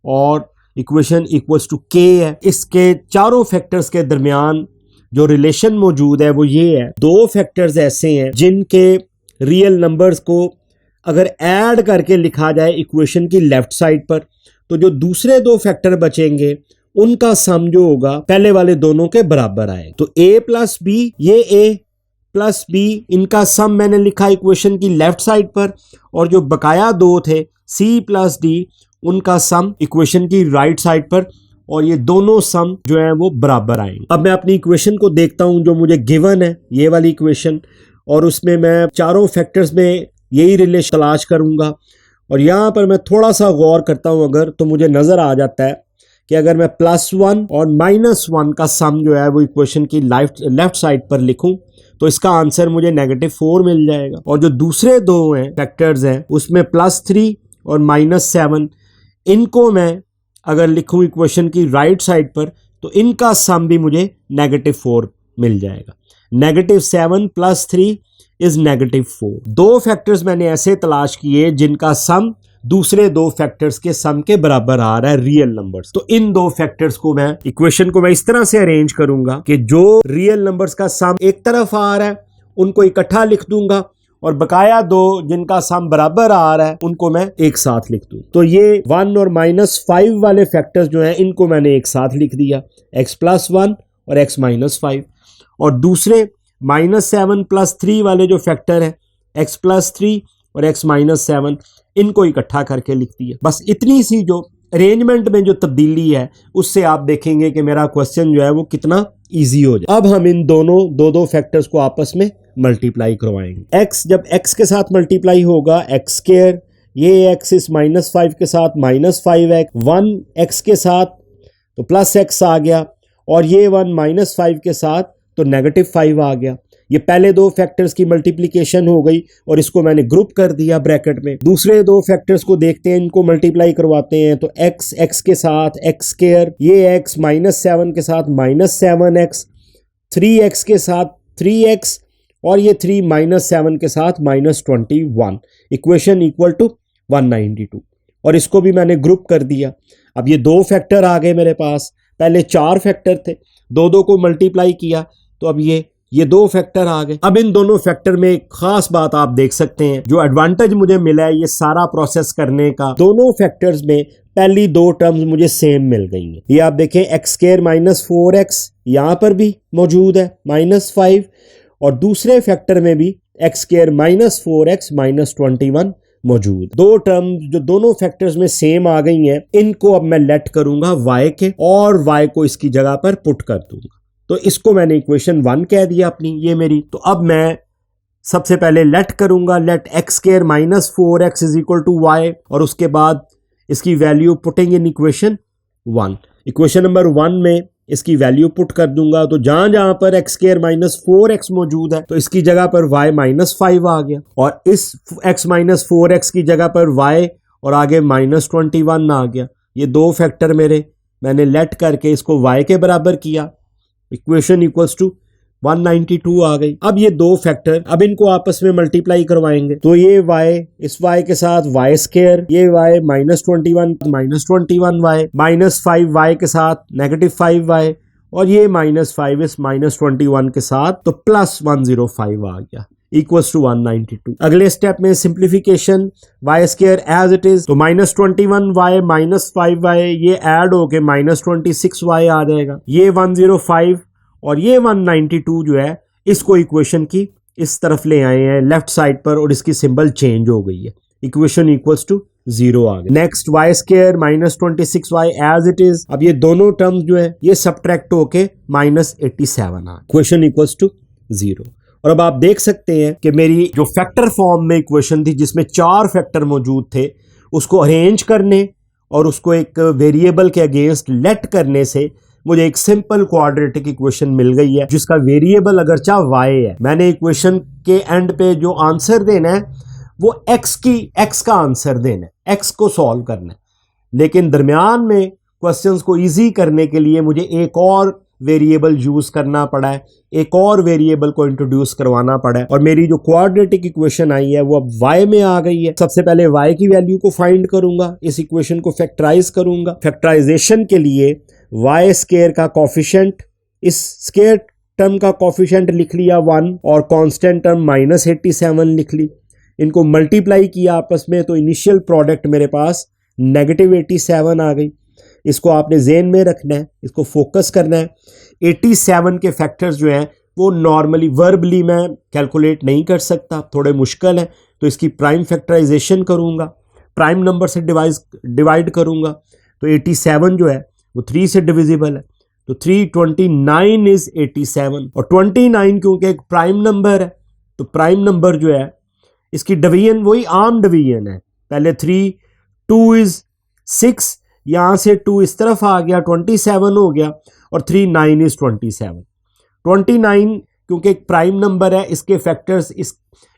और इक्वेशन इक्वल्स टू k है। इसके चारों फैक्टर्स के दरमियान जो रिलेशन मौजूद है वो ये है, दो फैक्टर्स ऐसे हैं जिनके रियल नंबर्स को अगर ऐड करके लिखा जाए इक्वेशन की लेफ्ट साइड पर तो जो दूसरे दो फैक्टर बचेंगे उनका सम जो होगा पहले वाले दोनों के बराबर आएगा। तो a प्लस बी, ये a प्लस बी, इनका सम मैंने लिखा इक्वेशन की लेफ्ट साइड पर और जो बकाया दो थे c प्लस डी, उनका सम इक्वेशन की राइट साइड पर और ये दोनों सम जो है वो बराबर आएंगे। अब मैं अपनी इक्वेशन को देखता हूं जो मुझे गिवन है, ये वाली इक्वेशन, और उसमें मैं चारों फैक्टर्स में यही रिलेशन तलाश करूंगा। और यहाँ पर मैं थोड़ा सा गौर करता हूं अगर, तो मुझे नज़र आ जाता है कि अगर मैं +1 और -1 का सम जो है वो इक्वेशन की लेफ्ट साइड पर लिखूं तो इसका आंसर मुझे -4 मिल जाएगा। और जो दूसरे दो हैं फैक्टर्स हैं उसमें +3 और -7, इनको मैं अगर लिखूं इक्वेशन की राइट साइड पर तो इनका सम भी मुझे -4 मिल जाएगा। -7 + 3 इज -4। दो फैक्टर्स मैंने ऐसे तलाश किए जिनका सम दूसरे दो फैक्टर्स के सम के बराबर आ रहा है, रियल नंबर्स। तो इन दो फैक्टर्स को मैं इक्वेशन को मैं इस तरह से अरेंज करूंगा कि जो रियल नंबर्स का सम एक तरफ आ रहा है उनको इकट्ठा लिख दूंगा और बकाया दो जिनका सम बराबर आ रहा है उनको मैं एक साथ लिख दूं। तो ये 1 और -5 वाले फैक्टर्स जो हैं इनको मैंने एक साथ लिख दिया, x+1 और x-5। और दूसरे -7 + 3 वाले जो फैक्टर है x+3 और x-7, इनको इकट्ठा करके लिख दिया। बस इतनी सी जो अरेंजमेंट में जो तब्दीली है उससे आप देखेंगे कि मेरा क्वेश्चन जो है वो कितना इजी हो जाए। अब हम इन दो फैक्टर्स को आपस में मल्टीप्लाई करवाएंगे। x जब x के साथ मल्टीप्लाई होगा x², ये x इस -5 के साथ -5x, 1x के साथ तो +x आ गया और ये 1 -5 के साथ तो -5 आ गया। ये पहले दो फैक्टर्स की मल्टीप्लिकेशन हो गई और इसको मैंने ग्रुप कर दिया ब्रैकेट में। दूसरे दो फैक्टर्स को देखते हैं, इनको मल्टीप्लाई करवाते हैं। तो x के साथ x स्क्वायर, ये x -7 के साथ -7x, 3x के साथ 3x और ये 3 -7 के साथ -21, इक्वेशन इक्वल टू 192। और इसको भी मैंने ग्रुप कर दिया। अब ये दो फैक्टर आ गए मेरे पास, पहले 4 फैक्टर थे, दो को मल्टीप्लाई किया तो अब ये दो फैक्टर आ गए। अब इन दोनों फैक्टर में एक खास बात आप देख सकते हैं, जो एडवांटेज मुझे मिला है ये सारा प्रोसेस करने का, दोनों फैक्टर्स में पहली दो टर्म्स मुझे सेम मिल गई हैं। ये आप देखें x² -4x यहां पर भी मौजूद है -5, और दूसरे फैक्टर में भी x² -4x -21 मौजूद। दो टर्म्स जो दोनों फैक्टर्स में सेम आ गई हैं, इनको अब मैं लेट करूंगा y के और y को इसकी जगह पर पुट कर दूंगा। तो इसको मैंने इक्वेशन 1 कह दिया अपनी, ये मेरी। तो अब मैं सबसे पहले लेट करूंगा, let x² -4x is equal to y, और उसके बाद इसकी value putting in equation 1। Equation number 1 में इसकी वैल्यू पुट कर दूंगा, तो जहां जहां पर x² -4x मौजूद है तो इसकी जगह पर y -5 आ गया, और इस x -4x की जगह पर y और आगे -21 आ गया। ये दो फैक्टर मैंने लेट करके इसको y के बराबर किया, इक्वेशन इक्वल्स टू 192 आ गई। अब ये दो फैक्टर, अब इनको आपस में मल्टीप्लाई करवाएंगे, तो ये y इस y के साथ y², ये y -21 -21y, -5y के साथ -5y, और ये -5 इस -21 के साथ, तो +105 आ गया, इक्वल्स टू 192। अगले स्टेप में simplification, y² as it is, तो -21y -5y ये ऐड होके -26y आ जाएगा। ये 105 और ये 192 जो है, इसको इक्वेशन की इस तरफ ले आए हैं लेफ्ट साइड पर, और इसकी सिंबल चेंज हो गई है, इक्वेशन इक्वल्स टू 0 आ गया। Next y² -26y as it is. अब ये दोनों टर्म्स जो है ये सब्ट्रैक्ट होके -87 आ, इक्वेशन इक्वल्स टू 0। और अब आप देख सकते हैं कि मेरी जो फैक्टर फॉर्म में इक्वेशन थी, जिसमें 4 फैक्टर मौजूद थे, उसको अरेंज करने और उसको एक वेरिएबल के अगेंस्ट लेट करने से मुझे एक सिंपल क्वाड्रेटिक इक्वेशन मिल गई है, जिसका वेरिएबल अगरचा y है। मैंने इक्वेशन के एंड पे जो आंसर देना है वो x का आंसर देना है, x को सॉल्व करना है, लेकिन दरमियान में क्वेश्चंस को इजी करने के लिए मुझे एक और वेरिएबल यूज करना पड़ा है, एक और वेरिएबल को इंट्रोड्यूस करवाना पड़ा है, और मेरी जो क्वाड्रेटिक इक्वेशन आई है वो अब y में आ गई है। सबसे पहले y की वैल्यू को फाइंड करूंगा, इस इक्वेशन को फैक्टराइज करूंगा। फैक्टराइजेशन के लिए y² का कोफिशिएंट, इस स्क्वायर टर्म का कोफिशिएंट लिख लिया 1, और कांस्टेंट टर्म -87 लिख ली। इनको मल्टीप्लाई किया आपस में, तो इनिशियल प्रोडक्ट मेरे पास -87 आ गई। इसको आपने ज़हन में रखना है, इसको फोकस करना है। 87 के फैक्टर्स जो हैं वो नॉर्मली वर्बली मैं कैलकुलेट नहीं कर सकता, थोड़े मुश्किल है, तो इसकी प्राइम फैक्टराइजेशन करूंगा, प्राइम नंबर से डिवाइड करूंगा। तो 87 जो है वो 3 से डिविजिबल है, तो 329 इज 87, और 29 क्योंकि एक प्राइम नंबर है, तो प्राइम नंबर जो है इसकी डिवीजन वही आम डिवीजन है। पहले 3, 2 इज 6, यहां से 2 इस तरफ आ गया, 27 हो गया, और 3 9 इज 27। 29 क्योंकि एक प्राइम नंबर है, इसके फैक्टर्स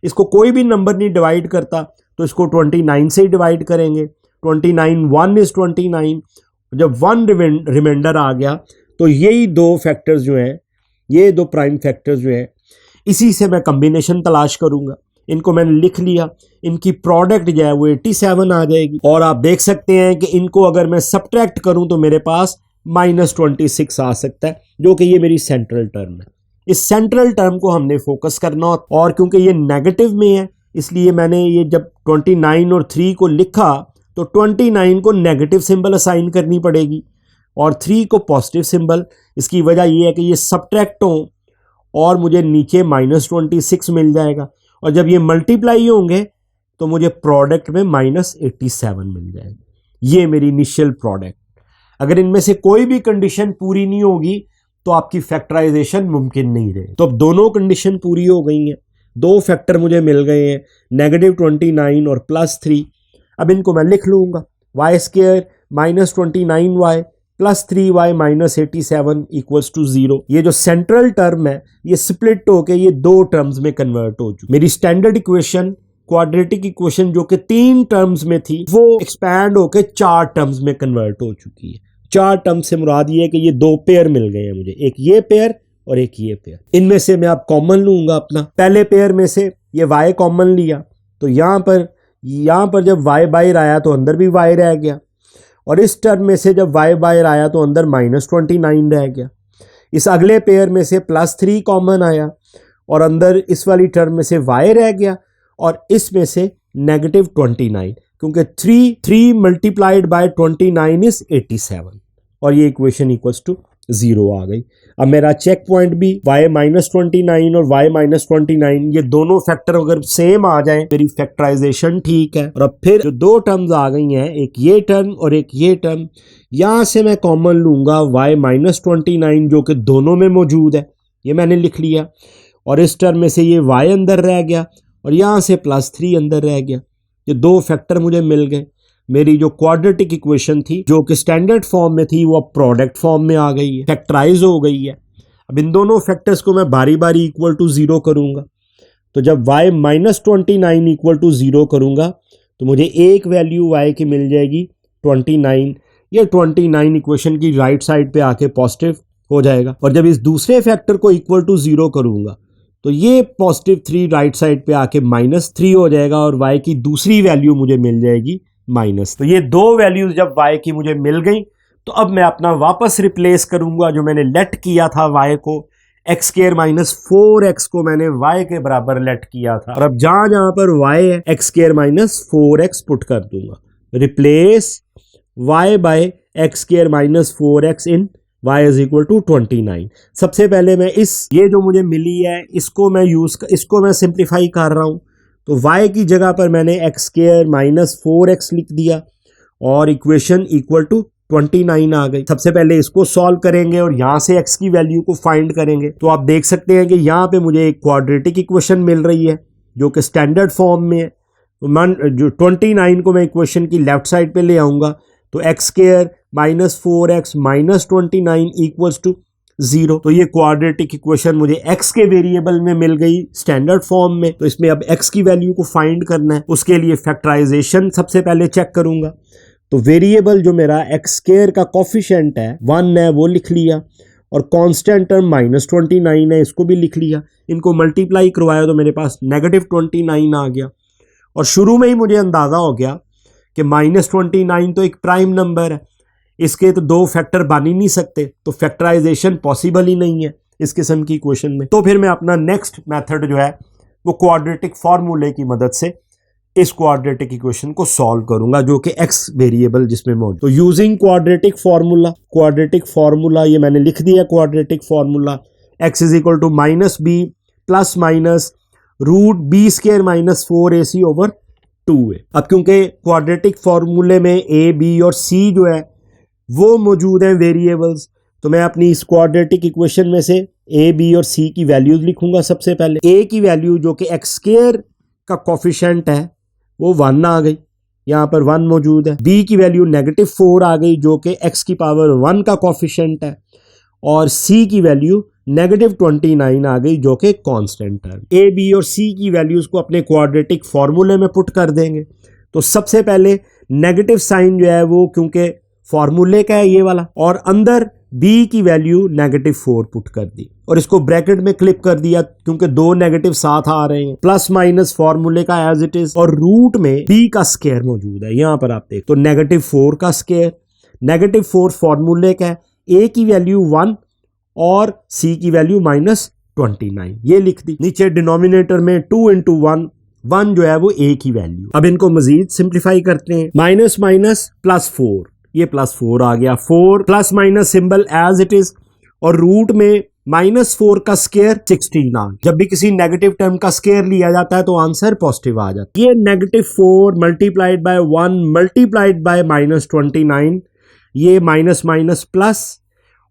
इसको कोई भी नंबर नहीं डिवाइड करता, तो इसको 29 से ही डिवाइड करेंगे। 29 1 इज 29, जब 1 रिमाइंडर आ गया, तो यही दो फैक्टर्स जो हैं, ये दो प्राइम फैक्टर्स जो हैं, इसी से मैं कम्बिनेशन तलाश करूंगा। इनको मैंने लिख लिया, इनकी प्रोडक्ट जो है वो 87 आ जाएगी, और आप देख सकते हैं कि इनको अगर मैं सब्ट्रैक्ट करूं तो मेरे पास -26 आ सकता है, जो कि ये मेरी सेंट्रल टर्म है। इस सेंट्रल टर्म को हमने फोकस करना, और क्योंकि ये नेगेटिव में है इसलिए मैंने ये जब 29 और 3 को लिखा तो 29 को नेगेटिव सिंबल असाइन करनी पड़ेगी और 3 को पॉजिटिव सिंबल। इसकी वजह ये है कि ये सब्ट्रैक्ट हों और मुझे नीचे -26 मिल जाएगा, और जब ये मल्टीप्लाई होंगे तो मुझे प्रोडक्ट में -87 मिल जाएगी। ये मेरी इनिशियल प्रोडक्ट। अगर इनमें से कोई भी कंडीशन पूरी नहीं होगी तो आपकी फैक्टराइजेशन मुमकिन नहीं रहे। तो अब दोनों कंडीशन पूरी हो गई हैं, दो फैक्टर मुझे मिल गए हैं, -29 और +3। अब इनको मैं लिख लूंगा, y² -29y +3y minus 87 equals to 0। ये जो सेंट्रल टर्म है ये स्प्लिट होके ये दो टर्म्स में कन्वर्ट हो चुकी। मेरी स्टैंडर्ड इक्वेशन क्वाड्रेटिक इक्वेशन जो कि 3 टर्म्स में थी वो एक्सपैंड होके 4 टर्म्स में कन्वर्ट हो चुकी है। 4 टर्म से मुराद ये है कि ये 2 पेयर मिल गए हैं मुझे, एक ये पेयर और एक ये पेयर। इनमें से मैं अब कॉमन लूंगा अपना। पहले पेयर में से ये y कॉमन लिया तो यहाँ पर जब y बाहर आया तो अंदर भी y रह गया, और इस टर्म में से जब y बाहर आया तो अंदर -29 रह गया। इस अगले पेयर में से +3 कॉमन आया और अंदर इस वाली टर्म में से y रह गया, और इसमें से -29, क्योंकि 3 मल्टीप्लाइड बाय 29 इज 87, और ये इक्वेशन इक्वल्स टू 0 आ गई। अब मेरा चेक पॉइंट भी y -29 और y -29 ये दोनों फैक्टर अगर सेम आ जाएं, मेरी फैक्टराइजेशन ठीक है। और अब फिर जो दो टर्म्स आ गई हैं, एक ये टर्म और एक ये टर्म, यहां से मैं कॉमन लूंगा y -29 जो कि दोनों में मौजूद है, ये मैंने लिख लिया, और इस टर्म में से ये y अंदर रह गया और यहां से +3 अंदर रह गया। ये दो फैक्टर मुझे मिल गए। मेरी जो क्वाड्रेटिक इक्वेशन थी जो कि स्टैंडर्ड फॉर्म में थी वो अब प्रोडक्ट फॉर्म में आ गई है, फैक्टराइज हो गई है। अब इन दोनों फैक्टर्स को मैं बारी बारी इक्वल टू 0 करूंगा, तो जब y -29 इक्वल टू 0 करूंगा तो मुझे एक वैल्यू y की मिल जाएगी 29। ये 29 इक्वेशन की राइट साइड पे आके पॉजिटिव हो जाएगा, और जब इस दूसरे फैक्टर को इक्वल टू 0 करूंगा तो ये +3 राइट साइड पे आके -3 हो जाएगा, और y की दूसरी वैल्यू मुझे मिल जाएगी माइनस। तो ये दो वैल्यूज जब y की मुझे मिल गई तो अब मैं अपना वापस रिप्लेस करूंगा जो मैंने लेट किया था y को, x² - 4x को मैंने y के बराबर लेट किया था, और अब जहां पर y है x² - 4x पुट कर दूंगा। Replace y by x² - 4x in y is equal to 29। सबसे पहले मैं ये जो मुझे मिली है इसको मैं सिंप्लीफाई कर रहा हूं, तो y की जगह पर मैंने x² - 4x लिख दिया और इक्वेशन इक्वल टू 29 आ गई। सबसे पहले इसको सॉल्व करेंगे और यहां से x की वैल्यू को फाइंड करेंगे। तो आप देख सकते हैं कि यहां पे मुझे एक क्वाड्रेटिक इक्वेशन मिल रही है जो कि स्टैंडर्ड फॉर्म में है। तो जो 29 को मैं इक्वेशन की लेफ्ट साइड पे ले आऊंगा तो x² - 4x - 29 इक्वल्स टू 0। तो ये क्वाड्रेटिक इक्वेशन मुझे x के वेरिएबल में मिल गई स्टैंडर्ड फॉर्म में। तो इसमें अब x की वैल्यू को फाइंड करना है, उसके लिए फैक्टराइजेशन सबसे पहले चेक करूंगा। तो वेरिएबल जो मेरा x² का कोफिशिएंट है 1 है वो लिख लिया, और कांस्टेंट टर्म -29 है इसको भी लिख लिया। इनको मल्टीप्लाई करवाया तो मेरे पास -29 आ गया, और शुरू में ही मुझे अंदाजा हो गया कि -29 तो एक प्राइम नंबर है, इसके तो दो फैक्टर बन ही नहीं सकते, तो फैक्टराइजेशन पॉसिबल ही नहीं है इस किस्म की इक्वेशन में। तो फिर मैं अपना नेक्स्ट मेथड जो है वो क्वाड्रेटिक फार्मूले की मदद से इस क्वाड्रेटिक इक्वेशन को सॉल्व करूंगा जो कि x वेरिएबल जिसमें मौजूद। तो यूजिंग क्वाड्रेटिक फार्मूला ये मैंने लिख दिया। Quadratic formula x is equal to -b plus minus √b² - 4ac/2a। अब क्योंकि क्वाड्रेटिक फार्मूले में a, b और c जो है वो मौजूद हैं वेरिएबल्स, तो मैं अपनी इस क्वाड्रेटिक इक्वेशन में से a, b और c की वैल्यूज लिखूंगा। सबसे पहले a की वैल्यू जो कि x² का कोफिशिएंट है वो 1 आ गई, यहाँ पर 1 मौजूद है। b की वैल्यू -4 आ गई जो कि x⁻1 का कोफिशिएंट है, और c की वैल्यू -29 आ गई जो कि कांस्टेंट है। a, b और c की वैल्यूज को अपने क्वाड्रेटिक फार्मूले में पुट कर देंगे। तो सबसे पहले नेगेटिव साइन जो है वो क्योंकि फार्मूले का है ये वाला, और अंदर b की वैल्यू -4 पुट कर दी और इसको ब्रैकेट में क्लिप कर दिया क्योंकि दो नेगेटिव साथ आ रहे हैं। प्लस माइनस फार्मूले का एज इट इज, और रूट में b का स्क्वायर मौजूद है यहाँ पर आप देख, तो -4 का स्क्वायर, -4 फार्मूले का है, a की वैल्यू 1 और c की वैल्यू -29 ये लिख दी। नीचे डिनोमिनेटर में 2 × 1 जो है वो a की वैल्यू। अब इनको मजीद सिंप्लीफाई करते हैं, माइनस माइनस +4, ये +4 आ गया, 4 plus minus symbol as it is, और रूट में -4 का स्क्वायर 16 आ गया। जब भी किसी नेगेटिव टर्म का स्क्वायर लिया जाता है तो आंसर पॉजिटिव आ जाता है। ये -4 मल्टीप्लाइड बाय 1 मल्टीप्लाइड बाय -29, ये माइनस माइनस प्लस,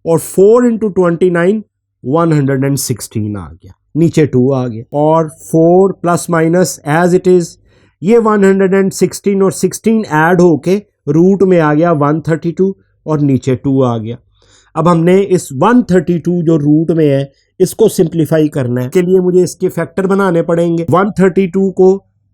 और 4 × 29 116 आ गया, नीचे 2 आ गया, और 4 plus minus as it is, ये 116 और 16 ऐड होके रूट में आ गया 132, और नीचे 2 आ गया। अब हमने इस 132 जो रूट में है इसको सिंप्लीफाई करना है। के लिए मुझे इसके फैक्टर बनाने पड़ेंगे। 132 को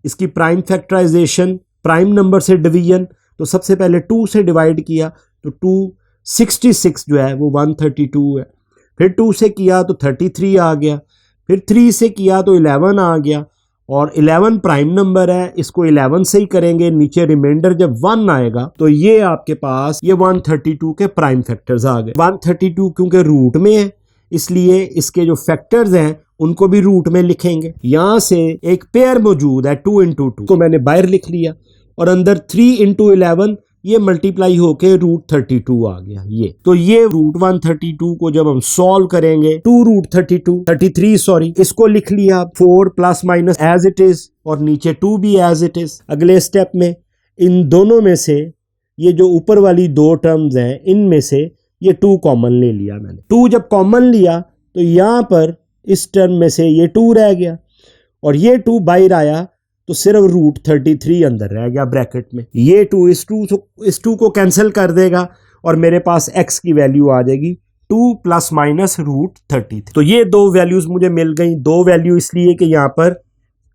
इसकी प्राइम फैक्टराइजेशन, प्राइम नंबर से डिवीजन, तो सबसे पहले 2 से डिवाइड किया तो 266 जो है वो 132 है। फिर 2 से किया तो 33 आ गया। फिर 3 से किया तो 11 आ गया और 11 प्राइम नंबर है, इसको 11 से ही करेंगे। नीचे रिमाइंडर जब 1 आएगा तो ये आपके पास ये 132 के प्राइम फैक्टर्स आ गए। 132 क्योंकि रूट में है इसलिए इसके जो फैक्टर्स हैं उनको भी रूट में लिखेंगे। यहां से एक पेयर मौजूद है 2 into 2 को मैंने बाहर लिख लिया और अंदर 3 into 11 ये मल्टीप्लाई होके √32 आ गया। ये तो ये √132 को जब हम सॉल्व करेंगे 2√33 सॉरी, इसको लिख लिया 4 plus minus as it is और नीचे 2 भी एज इट इज। अगले स्टेप में इन दोनों में से ये जो ऊपर वाली 2 टर्म्स हैं इनमें से ये 2 कॉमन ले लिया मैंने। 2 जब कॉमन लिया तो यहाँ पर इस टर्म में से ये 2 रह गया और ये 2 बाहर आया तो सिर्फ √33 अंदर रह गया ब्रैकेट में। ये 2 इस 2 को कैंसिल कर देगा और मेरे पास x की वैल्यू आ जाएगी 2 प्लस माइनस √33। तो ये 2 वैल्यूज मुझे मिल गई। 2 वैल्यू इसलिए कि यहाँ पर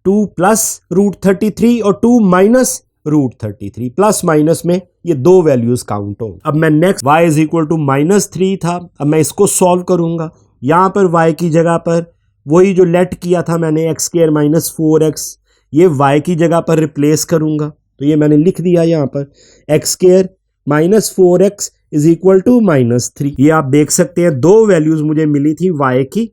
2 प्लस √33 और 2 माइनस √33, प्लस माइनस में ये 2 वैल्यूज काउंट हो। अब मैं next y is equal to -3 था, अब मैं इसको सॉल्व करूंगा। यहाँ पर y की जगह पर वही जो लेट किया था मैंने x² - 4x, ये y की जगह पर रिप्लेस करूंगा। तो ये मैंने लिख दिया यहाँ पर x² - 4x is equal to -3। ये आप देख सकते हैं 2 वैल्यूज मुझे मिली थी y की,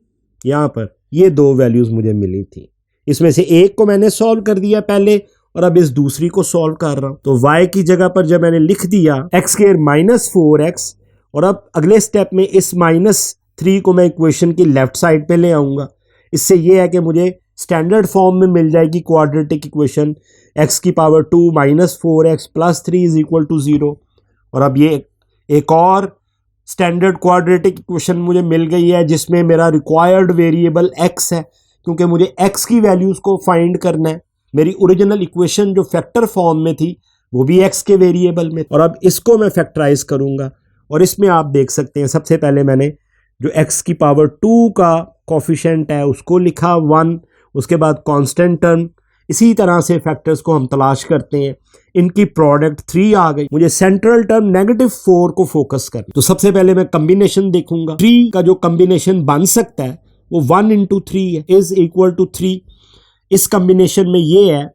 यहाँ पर ये 2 वैल्यूज मुझे मिली थी। इसमें से एक को मैंने सॉल्व कर दिया पहले और अब इस दूसरी को सॉल्व कर रहा हूं। तो y की जगह पर जब मैंने लिख दिया x² - 4x और अब अगले स्टेप में इस -3 को मैं इक्वेशन की लेफ्ट साइड पे ले आऊंगा। इससे ये है कि मुझे स्टैंडर्ड फॉर्म में मिल जाएगी क्वाड्रेटिक इक्वेशन x की power 2 - 4x + 3 is equal to 0। और अब ये एक और स्टैंडर्ड क्वाड्रेटिक इक्वेशन मुझे मिल गई है जिसमें मेरा रिक्वायर्ड वेरिएबल x है, क्योंकि मुझे x की वैल्यूज को फाइंड करना है। मेरी ओरिजिनल इक्वेशन जो फैक्टर फॉर्म में थी वो भी x के वेरिएबल में, और अब इसको मैं फैक्टराइज करूंगा। और इसमें आप देख सकते हैं सबसे पहले मैंने जो x की पावर 2 का कोफिशिएंट है उसको लिखा 1, उसके बाद कांस्टेंट टर्म। इसी तरह से फैक्टर्स को हम तलाश करते हैं, इनकी प्रोडक्ट 3 आ गई। मुझे सेंट्रल टर्म -4 को फोकस करना। तो सबसे पहले मैं कॉम्बिनेशन देखूंगा। 3 का जो कॉम्बिनेशन बन सकता है वो 1 into 3 है, इज इक्वल टू 3। इस कॉम्बिनेशन में ये है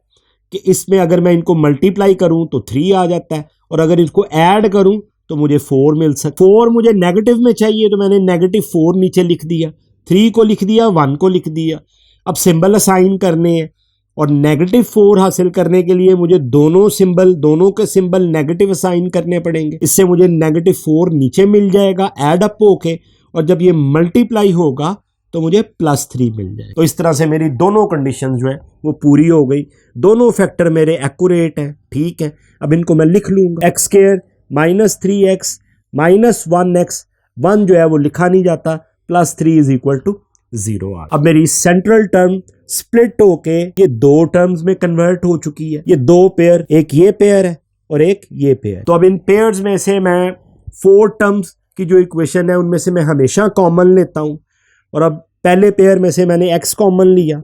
कि इसमें अगर मैं इनको मल्टीप्लाई करूं तो 3 आ जाता है और अगर इसको ऐड करूं तो मुझे 4 मिल सकता है। 4 मुझे नेगेटिव में चाहिए तो मैंने -4 नीचे लिख दिया, 3 को लिख दिया, 1 को लिख दिया। अब सिंबल असाइन करने हैं और -4 हासिल करने के लिए मुझे दोनों के सिंबल नेगेटिव असाइन करने पड़ेंगे। इससे मुझे -4 नीचे मिल जाएगा ऐड अप होके, और जब ये मल्टीप्लाई होगा तो मुझे +3 मिल जाए। तो इस तरह से मेरी दोनों कंडीशन जो है वो पूरी हो गई। दोनों फैक्टर मेरे एक्यूरेट हैं, ठीक है। अब इनको मैं लिख लूंगा x² - 3x - 1x, 1 जो है वो लिखा नहीं जाता, +3 इज इक्वल टू 0 आ। अब मेरी सेंट्रल टर्म स्प्लिट होके ये 2 टर्म्स में कन्वर्ट हो चुकी है। ये 2 पेयर, एक ये पेयर है और एक ये पेयर। तो अब इन पेयर्स में से मैं 4 टर्म्स की जो इक्वेशन है उनमें से मैं हमेशा कॉमन लेता हूं। और अब पहले पेयर में से मैंने x कॉमन लिया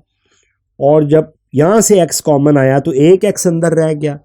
और जब यहां से x कॉमन आया तो एक x अंदर रह गया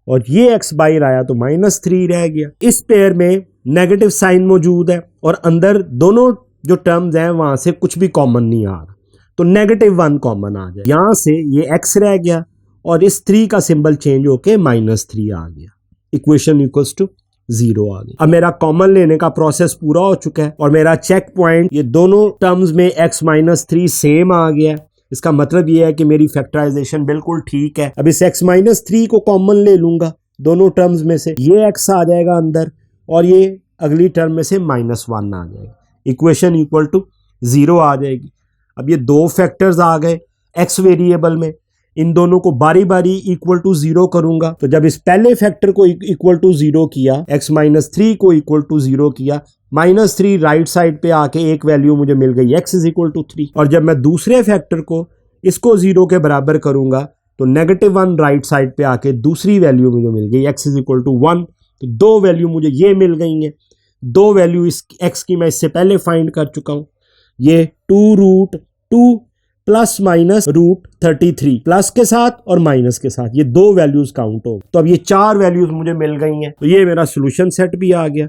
और ये x बाहर आया तो -3 रह गया। इस पेयर में नेगेटिव साइन मौजूद है और अंदर दोनों जो टर्म्स हैं वहां से कुछ भी कॉमन नहीं आ रहा, तो -1 कॉमन आ जाए। यहां से ये x रह गया और इस 3 का सिंबल चेंज होके -3 आ गया। इक्वेशन इक्वल्स टू 0 आ गई। अब मेरा कॉमन लेने का प्रोसेस पूरा हो चुका है और मेरा चेक पॉइंट ये दोनों टर्म्स में x - 3 सेम आ गया है। इसका मतलब ये है कि मेरी फैक्टराइजेशन बिल्कुल ठीक है। अब इस x - 3 को कॉमन ले लूंगा दोनों टर्म्स में से, ये x आ जाएगा अंदर और ये अगली टर्म में से -1 आ जाएगा। इक्वेशन इक्वल टू 0 आ जाएगी। अब ये 2 फैक्टर्स आ गए x वेरिएबल में, इन दोनों को बारी बारी इक्वल टू 0 करूंगा। तो जब इस पहले फैक्टर को इक्वल टू 0 किया, x - 3 को इक्वल टू 0 किया, -3 राइट साइड पे आके एक वैल्यू मुझे मिल गई x इज इक्वल टू 3। और जब मैं दूसरे फैक्टर को इसको 0 के बराबर करूंगा तो -1 राइट साइड पे आके दूसरी वैल्यू मुझे मिल गई x इज इक्वल टू 1। तो 2 वैल्यू मुझे ये मिल गई हैं। दो वैल्यू इस x की मैं इससे पहले फाइंड कर चुका हूं, ये 2√2 प्लस माइनस √33 प्लस के साथ और माइनस के साथ, ये दो वैल्यूज काउंट हो। तो अब ये चार वैल्यूज मुझे मिल गई हैं, तो ये मेरा सोल्यूशन सेट भी आ गया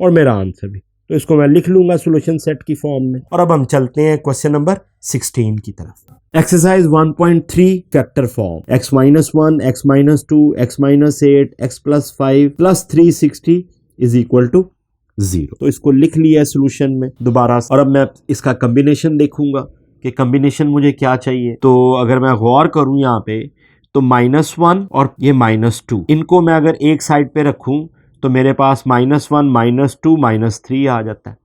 और मेरा आंसर भी। तो इसको मैं लिख लूंगा सोल्यूशन सेट की फॉर्म में। और अब हम चलते हैं क्वेश्चन नंबर 16 की तरफ। Exercise 1.3 factor form, x-1, x-2, x-8, x+5 plus 360 is equal to 0। तो इसको लिख लिया है सोल्यूशन में दोबारा। और अब मैं इसका कॉम्बिनेशन देखूंगा कि कॉम्बिनेशन मुझे क्या चाहिए। तो अगर मैं गौर करूं यहाँ पे, तो -1 और ये -2, इनको मैं अगर एक साइड पे रखूं तो मेरे पास -1, -2, -3 आ जाता है।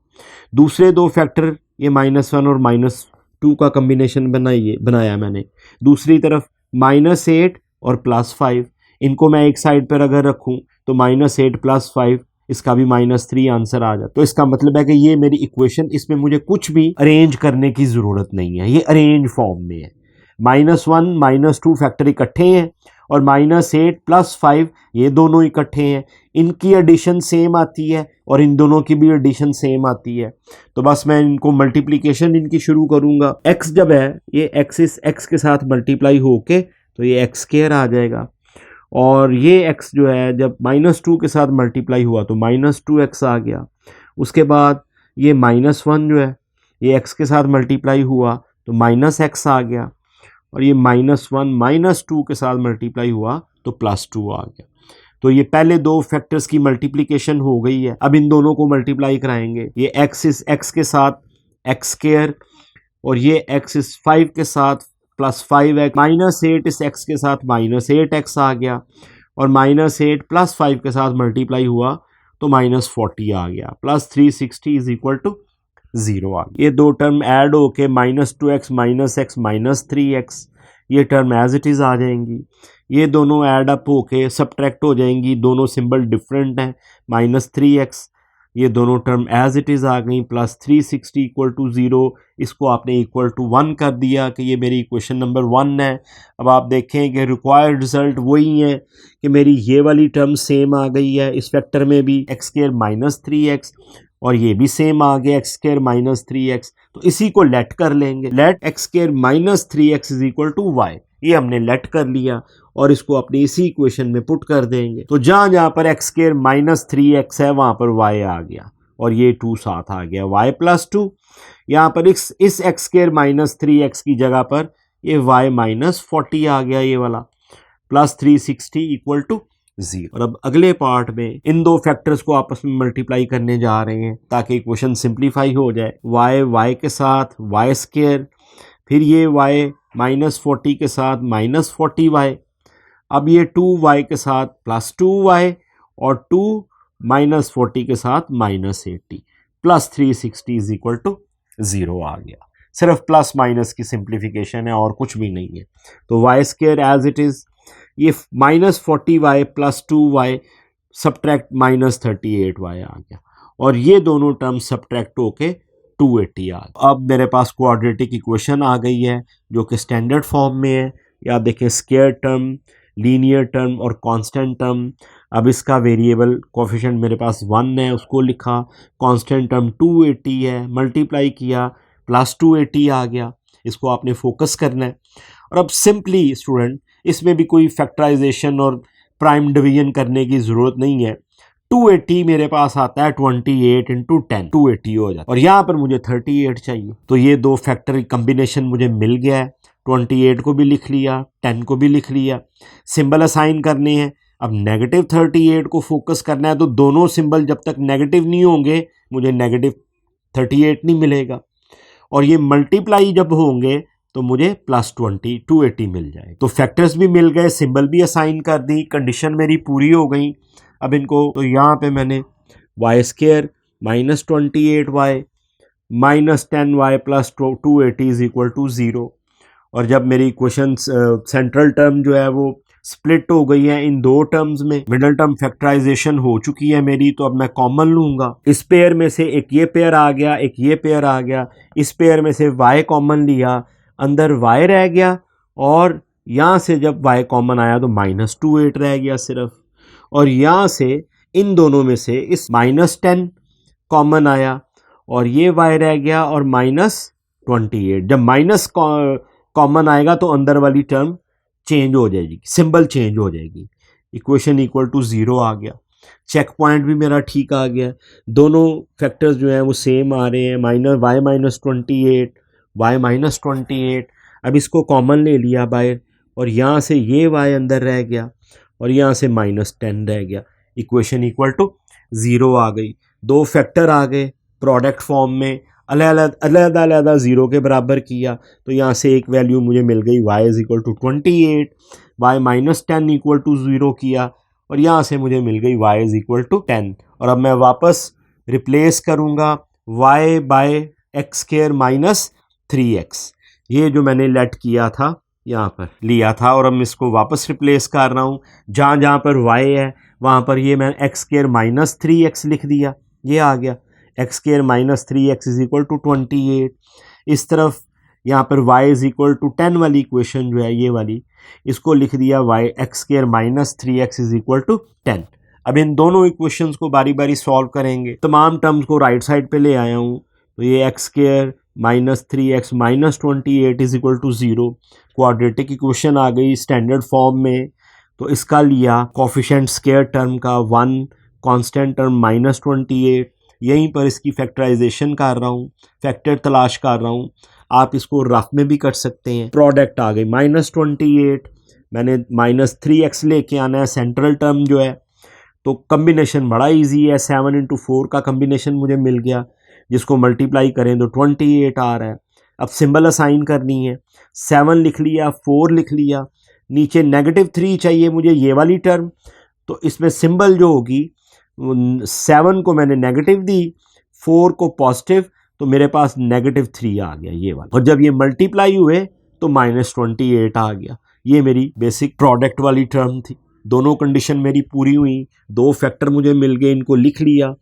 दूसरे दो फैक्टर ये -1 और -2 का कॉम्बिनेशन बनाया मैंने। दूसरी तरफ -8 और +5, इनको मैं एक साइड पर अगर रखूं तो -8 + 5, इसका भी -3 आंसर आ जाता। तो इसका मतलब है कि ये मेरी इक्वेशन, इसमें मुझे कुछ भी अरेंज करने की ज़रूरत नहीं है, ये अरेंज फॉर्म में है। -1, -2 फैक्टर इकट्ठे हैं और -8 + 5 ये दोनों इकट्ठे हैं, इनकी एडिशन सेम आती है और इन दोनों की भी एडिशन सेम आती है। तो बस मैं इनको मल्टीप्लिकेशन इनकी शुरू करूंगा। x जब है ये एक्सिस x के साथ मल्टीप्लाई होके तो ये x² आ जाएगा, और ये x जो है जब -2 के साथ मल्टीप्लाई हुआ तो -2x आ गया। उसके बाद ये -1 जो है ये x के साथ मल्टीप्लाई हुआ तो -x आ गया, और ये -1 -2 के साथ मल्टीप्लाई हुआ तो +2 आ गया। तो ये पहले दो फैक्टर्स की मल्टीप्लिकेशन हो गई है। अब इन दोनों को मल्टीप्लाई कराएंगे। ये x इस x के साथ x² और ये x इस 5 के साथ +5x, -8 इस x के साथ -8x आ गया, और -8 + 5 के साथ मल्टीप्लाई हुआ तो -40 आ गया, प्लस 360 इज इक्वल टू 0 आ गया। ये दो टर्म ऐड होके -2x -x -3x, ये टर्म एज इट इज़ आ जाएंगी। ये दोनों ऐड अप होके सब्ट्रैक्ट हो जाएंगी, दोनों सिंबल डिफरेंट हैं, -3x, ये दोनों टर्म एज इट इज़ आ गई, प्लस 360 इक्वल टू 0। इसको आपने इक्वल टू 1 कर दिया कि ये मेरी इक्वेशन नंबर 1 है। अब आप देखें कि रिक्वायर्ड रिजल्ट वही है कि मेरी ये वाली टर्म सेम आ गई है, इस फैक्टर में भी x² -3x, और ये भी सेम आ गया x² -3x। तो इसी को लेट कर लेंगे, let x² -3x is equal to y। ये हमने लेट कर लिया और इसको अपनी इसी इक्वेशन में पुट कर देंगे। तो जहां जहां पर x² -3x है वहां पर y आ गया, और ये 2 साथ आ गया, y + 2। यहाँ पर इस x² -3x की जगह पर ये y -40 आ गया, ये वाला, प्लस 360 इक्वल टू 0। और अब अगले पार्ट में इन दो फैक्टर्स को आपस में मल्टीप्लाई करने जा रहे हैं ताकि इक्वेशन सिंप्लीफाई हो जाए। y के साथ y², फिर ये y -40 के साथ -40y, अब ये 2y के साथ +2y, और 2 -40 के साथ -80, प्लस 360 इज इक्वल टू 0 आ गया। सिर्फ प्लस माइनस की सिंप्लीफिकेशन है और कुछ भी नहीं है। तो y² एज इट इज़, ये -40y + 2y सब्ट्रैक्ट -38y आ गया, और ये दोनों टर्म सब्ट्रैक्ट होके 280 आ गया। अब मेरे पास क्वाड्रेटिक इक्वेशन आ गई है जो कि स्टैंडर्ड फॉर्म में है। या देखें, स्क्वायर टर्म, लीनियर टर्म और कांस्टेंट टर्म। अब इसका वेरिएबल कोफिशिएंट मेरे पास 1 है, उसको लिखा, कांस्टेंट टर्म 280 है, मल्टीप्लाई किया, प्लस 280 आ गया। इसको आपने फोकस करना है। और अब सिंपली स्टूडेंट, इसमें भी कोई फैक्टराइजेशन और प्राइम डिवीजन करने की ज़रूरत नहीं है। 280 मेरे पास आता है 28 × 10, 280 हो जाता है, और यहाँ पर मुझे 38 चाहिए। तो ये दो फैक्टर कम्बिनेशन मुझे मिल गया है, 28 को भी लिख लिया, 10 को भी लिख लिया। सिंबल असाइन करने हैं। अब -38 को फोकस करना है, तो दोनों सिंबल जब तक नेगेटिव नहीं होंगे मुझे -38 नहीं मिलेगा, और ये मल्टीप्लाई जब होंगे तो मुझे +20 280 मिल जाए। तो फैक्टर्स भी मिल गए, सिंबल भी असाइन कर दी, कंडीशन मेरी पूरी हो गई। अब इनको, तो यहाँ पे मैंने y² -28y -10y + 280 is equal to 0। और जब मेरी इक्वेशन सेंट्रल टर्म जो है वो स्प्लिट हो गई है इन दो टर्म्स में, मिडल टर्म फैक्टराइजेशन हो चुकी है मेरी, तो अब मैं कॉमन लूँगा। इस पेयर में से एक ये पेयर आ गया, एक ये पेयर आ गया, इस पेयर में से y कॉमन लिया, अंदर y रह गया, और यहाँ से जब y कॉमन आया तो -28 रह गया सिर्फ। और यहाँ से इन दोनों में से इस -10 कॉमन आया और ये y रह गया और -28। जब माइनस कॉमन आएगा तो अंदर वाली टर्म चेंज हो जाएगी, सिंबल चेंज हो जाएगी। इक्वेशन इक्वल टू 0 आ गया। चेक पॉइंट भी मेरा ठीक आ गया। दोनों फैक्टर्स जो हैं वो सेम आ रहे हैं, -y-28, y-28। अब इसको कॉमन ले लिया बाहर और यहाँ से ये y अंदर रह गया और यहाँ से -10 रह गया। इक्वेशन इक्वल टू 0 आ गई। दो फैक्टर आ गए प्रोडक्ट फॉर्म में, अलग-अलग 0 के बराबर किया तो यहाँ से एक वैल्यू मुझे मिल गई y is equal to 28, y-10 equal to 0 किया और यहाँ से मुझे मिल गई y इज इक्वल टू 10। और अब मैं वापस रिप्लेस करूँगा y bye x square -3x, ये जो मैंने लेट किया था यहाँ पर लिया था और अब इसको वापस रिप्लेस कर रहा हूँ। जहाँ जहाँ पर y है वहाँ पर ये मैं एक्स स्क्वायर -3x लिख दिया, ये आ गया x square -3x is equal to 28। इस तरफ यहाँ पर y इज इक्वल टू 10 वाली इक्वेशन जो है ये वाली, इसको लिख दिया y x square -3x is equal to 10। अब इन दोनों इक्वेशंस को बारी बारी सॉल्व करेंगे। तमाम टर्म्स को राइट साइड पे ले आया हूँ तो ये x square -3x -28 is equal to 0 quadratic equation आ गई स्टैंडर्ड फॉर्म में। तो इसका लिया कोफिशिएंट स्क्वायर टर्म का 1, कांस्टेंट टर्म -28, यहीं पर इसकी फैक्टराइजेशन कर रहा हूँ, फैक्टर तलाश कर रहा हूँ। आप इसको रफ में भी कर सकते हैं। प्रोडक्ट आ गई -28, मैंने -3x लेके आना है सेंट्रल टर्म जो है। तो कम्बिनेशन बड़ा इजी है, 7 × 4 का कम्बिनेशन मुझे मिल गया, जिसको मल्टीप्लाई करें तो 28 आ रहा है। अब सिंबल असाइन करनी है, 7 लिख लिया, 4 लिख लिया, नीचे -3 चाहिए मुझे ये वाली टर्म। तो इसमें सिंबल जो होगी 7 को मैंने नेगेटिव दी, 4 को पॉजिटिव, तो मेरे पास -3 आ गया ये वाला। और जब ये मल्टीप्लाई हुए तो -28 आ गया। ये मेरी बेसिक प्रोडक्ट वाली टर्म थी। दोनों कंडीशन मेरी पूरी हुई, दो फैक्टर मुझे मिल गए, इनको लिख लिया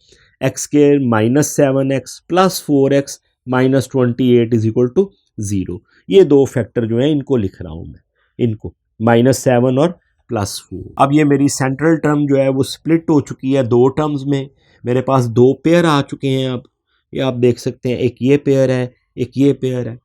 x square -7x + 4x -28 is equal to 0। ये दो फैक्टर जो है इनको लिख रहा हूँ मैं, इनको -7 और +4। अब ये मेरी सेंट्रल टर्म जो है वो स्प्लिट हो चुकी है दो टर्म्स में। मेरे पास दो पेयर आ चुके हैं। अब ये आप देख सकते हैं, एक ये पेयर है, एक ये पेयर है।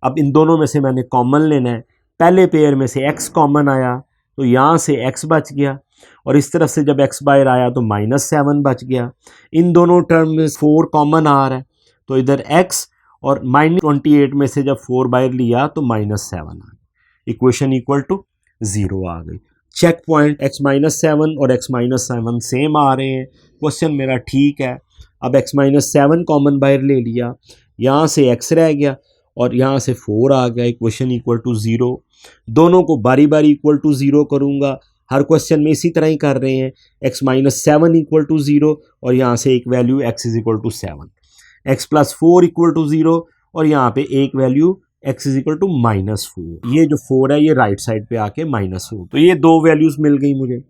अब इन दोनों में से मैंने कॉमन लेना है। पहले पेयर में से x कॉमन आया तो यहाँ से x बच गया और इस तरफ से जब x बाहर आया तो -7 बच गया। इन दोनों टर्म में 4 कॉमन आ रहा है तो इधर x और -28 में से जब 4 बाहर लिया तो -7 आ गया। इक्वेशन इक्वल टू 0 आ गई। चेक पॉइंट x-7 और x-7 सेम आ रहे हैं। क्वेश्चन मेरा ठीक है। अब x-7 कॉमन बाहर ले लिया, यहाँ से x रह गया और यहाँ से 4 आ गया। Equation equal to 0। दोनों को बारी बारी इक्वल टू 0 करूँगा। हर क्वेश्चन में इसी तरह ही कर रहे हैं। x-7 इक्वल टू 0 और यहाँ से एक value x is equal to 7, x + 4 equal to 0 और यहाँ पे एक value x is equal to -4। ये जो 4 है ये राइट साइड पे आके -4। तो ये दो वैल्यूज मिल गई मुझे।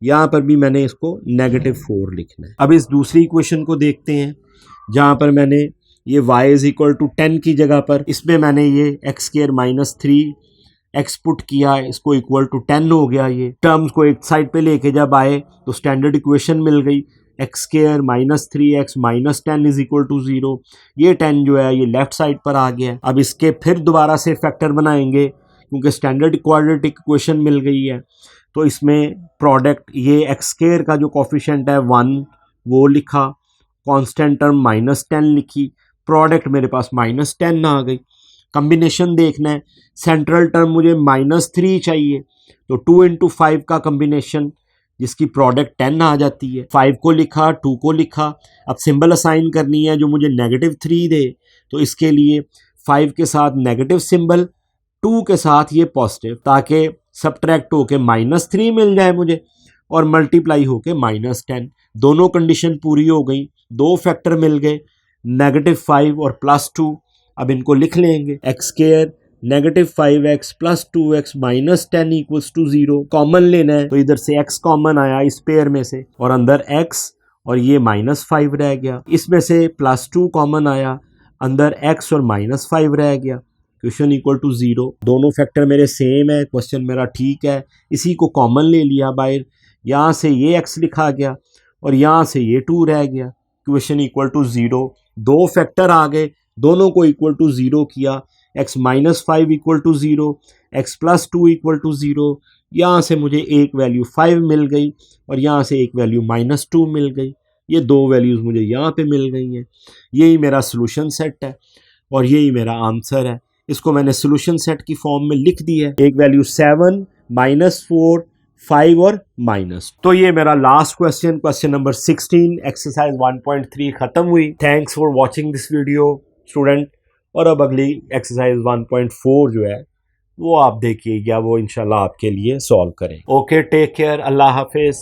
यहाँ पर भी मैंने इसको -4 लिखना है। अब इस दूसरी इक्वेशन को देखते हैं, जहाँ पर मैंने ये y इज इक्वल टू 10 की जगह पर इसमें मैंने ये x² -3x पुट किया है, इसको इक्वल टू 10 हो गया। ये टर्म्स को एक साइड पे लेके जब आए तो स्टैंडर्ड इक्वेशन मिल गई, x² -3x -10 is equal to 0। ये 10 जो है ये लेफ्ट साइड पर आ गया। अब इसके फिर दोबारा से फैक्टर बनाएंगे क्योंकि स्टैंडर्ड क्वाड्रेटिक इक्वेशन मिल गई है। तो इसमें प्रोडक्ट ये x² का जो कोफिशिएंट है 1 वो लिखा, कांस्टेंट टर्म -10 लिखी, प्रोडक्ट मेरे पास -10 आ गई। कम्बिनेशन देखना है, सेंट्रल टर्म मुझे -3 चाहिए तो 2 × 5 का कम्बिनेशन जिसकी प्रोडक्ट 10 आ जाती है। 5 को लिखा, 2 को लिखा। अब सिंबल असाइन करनी है जो मुझे -3 दे, तो इसके लिए 5 के साथ नेगेटिव सिंबल, 2 के साथ ये पॉजिटिव, ताकि सब्ट्रैक्ट होके -3 मिल जाए मुझे और मल्टीप्लाई होके -10। दोनों कंडीशन पूरी हो गई, दो फैक्टर मिल गए, -5 और +2। अब इनको लिख लेंगे, x² -5x + 2x -10 equals to 0। Common लेना है तो इधर से x कॉमन आया इस पेयर में से और अंदर x और ये -5 रह गया। इसमें से +2 कॉमन आया, अंदर x और -5 रह गया। Question equal to 0। दोनों फैक्टर मेरे सेम है, क्वेश्चन मेरा ठीक है। इसी को कॉमन ले लिया बाहर, यहाँ से ये x लिखा गया और यहाँ से ये 2 रह गया। इक्वेशन इक्वल टू 0, दो फैक्टर आ गए, दोनों को इक्वल टू 0 किया, x minus 5 equal to 0, x plus 2 equal to 0, यहाँ से मुझे एक वैल्यू 5 मिल गई और यहाँ से एक वैल्यू माइनस 2 मिल गई। ये दो वैल्यूज़ मुझे यहाँ पे मिल गई हैं। यही मेरा सोल्यूशन सेट है और यही मेरा आंसर है। इसको मैंने सोल्यूशन सेट की फॉर्म में लिख दी है। एक वैल्यू 7, -4, 5 और माइनस। तो ये मेरा लास्ट क्वेश्चन नंबर 16 एक्सरसाइज 1.3 खत्म हुई। Thanks for watching this video student. और अब अगली एक्सरसाइज 1.4 जो है वो आप देखिएगा, वो इंशाल्लाह आपके लिए सॉल्व करें। ओके, टेक केयर, अल्लाह हाफिज।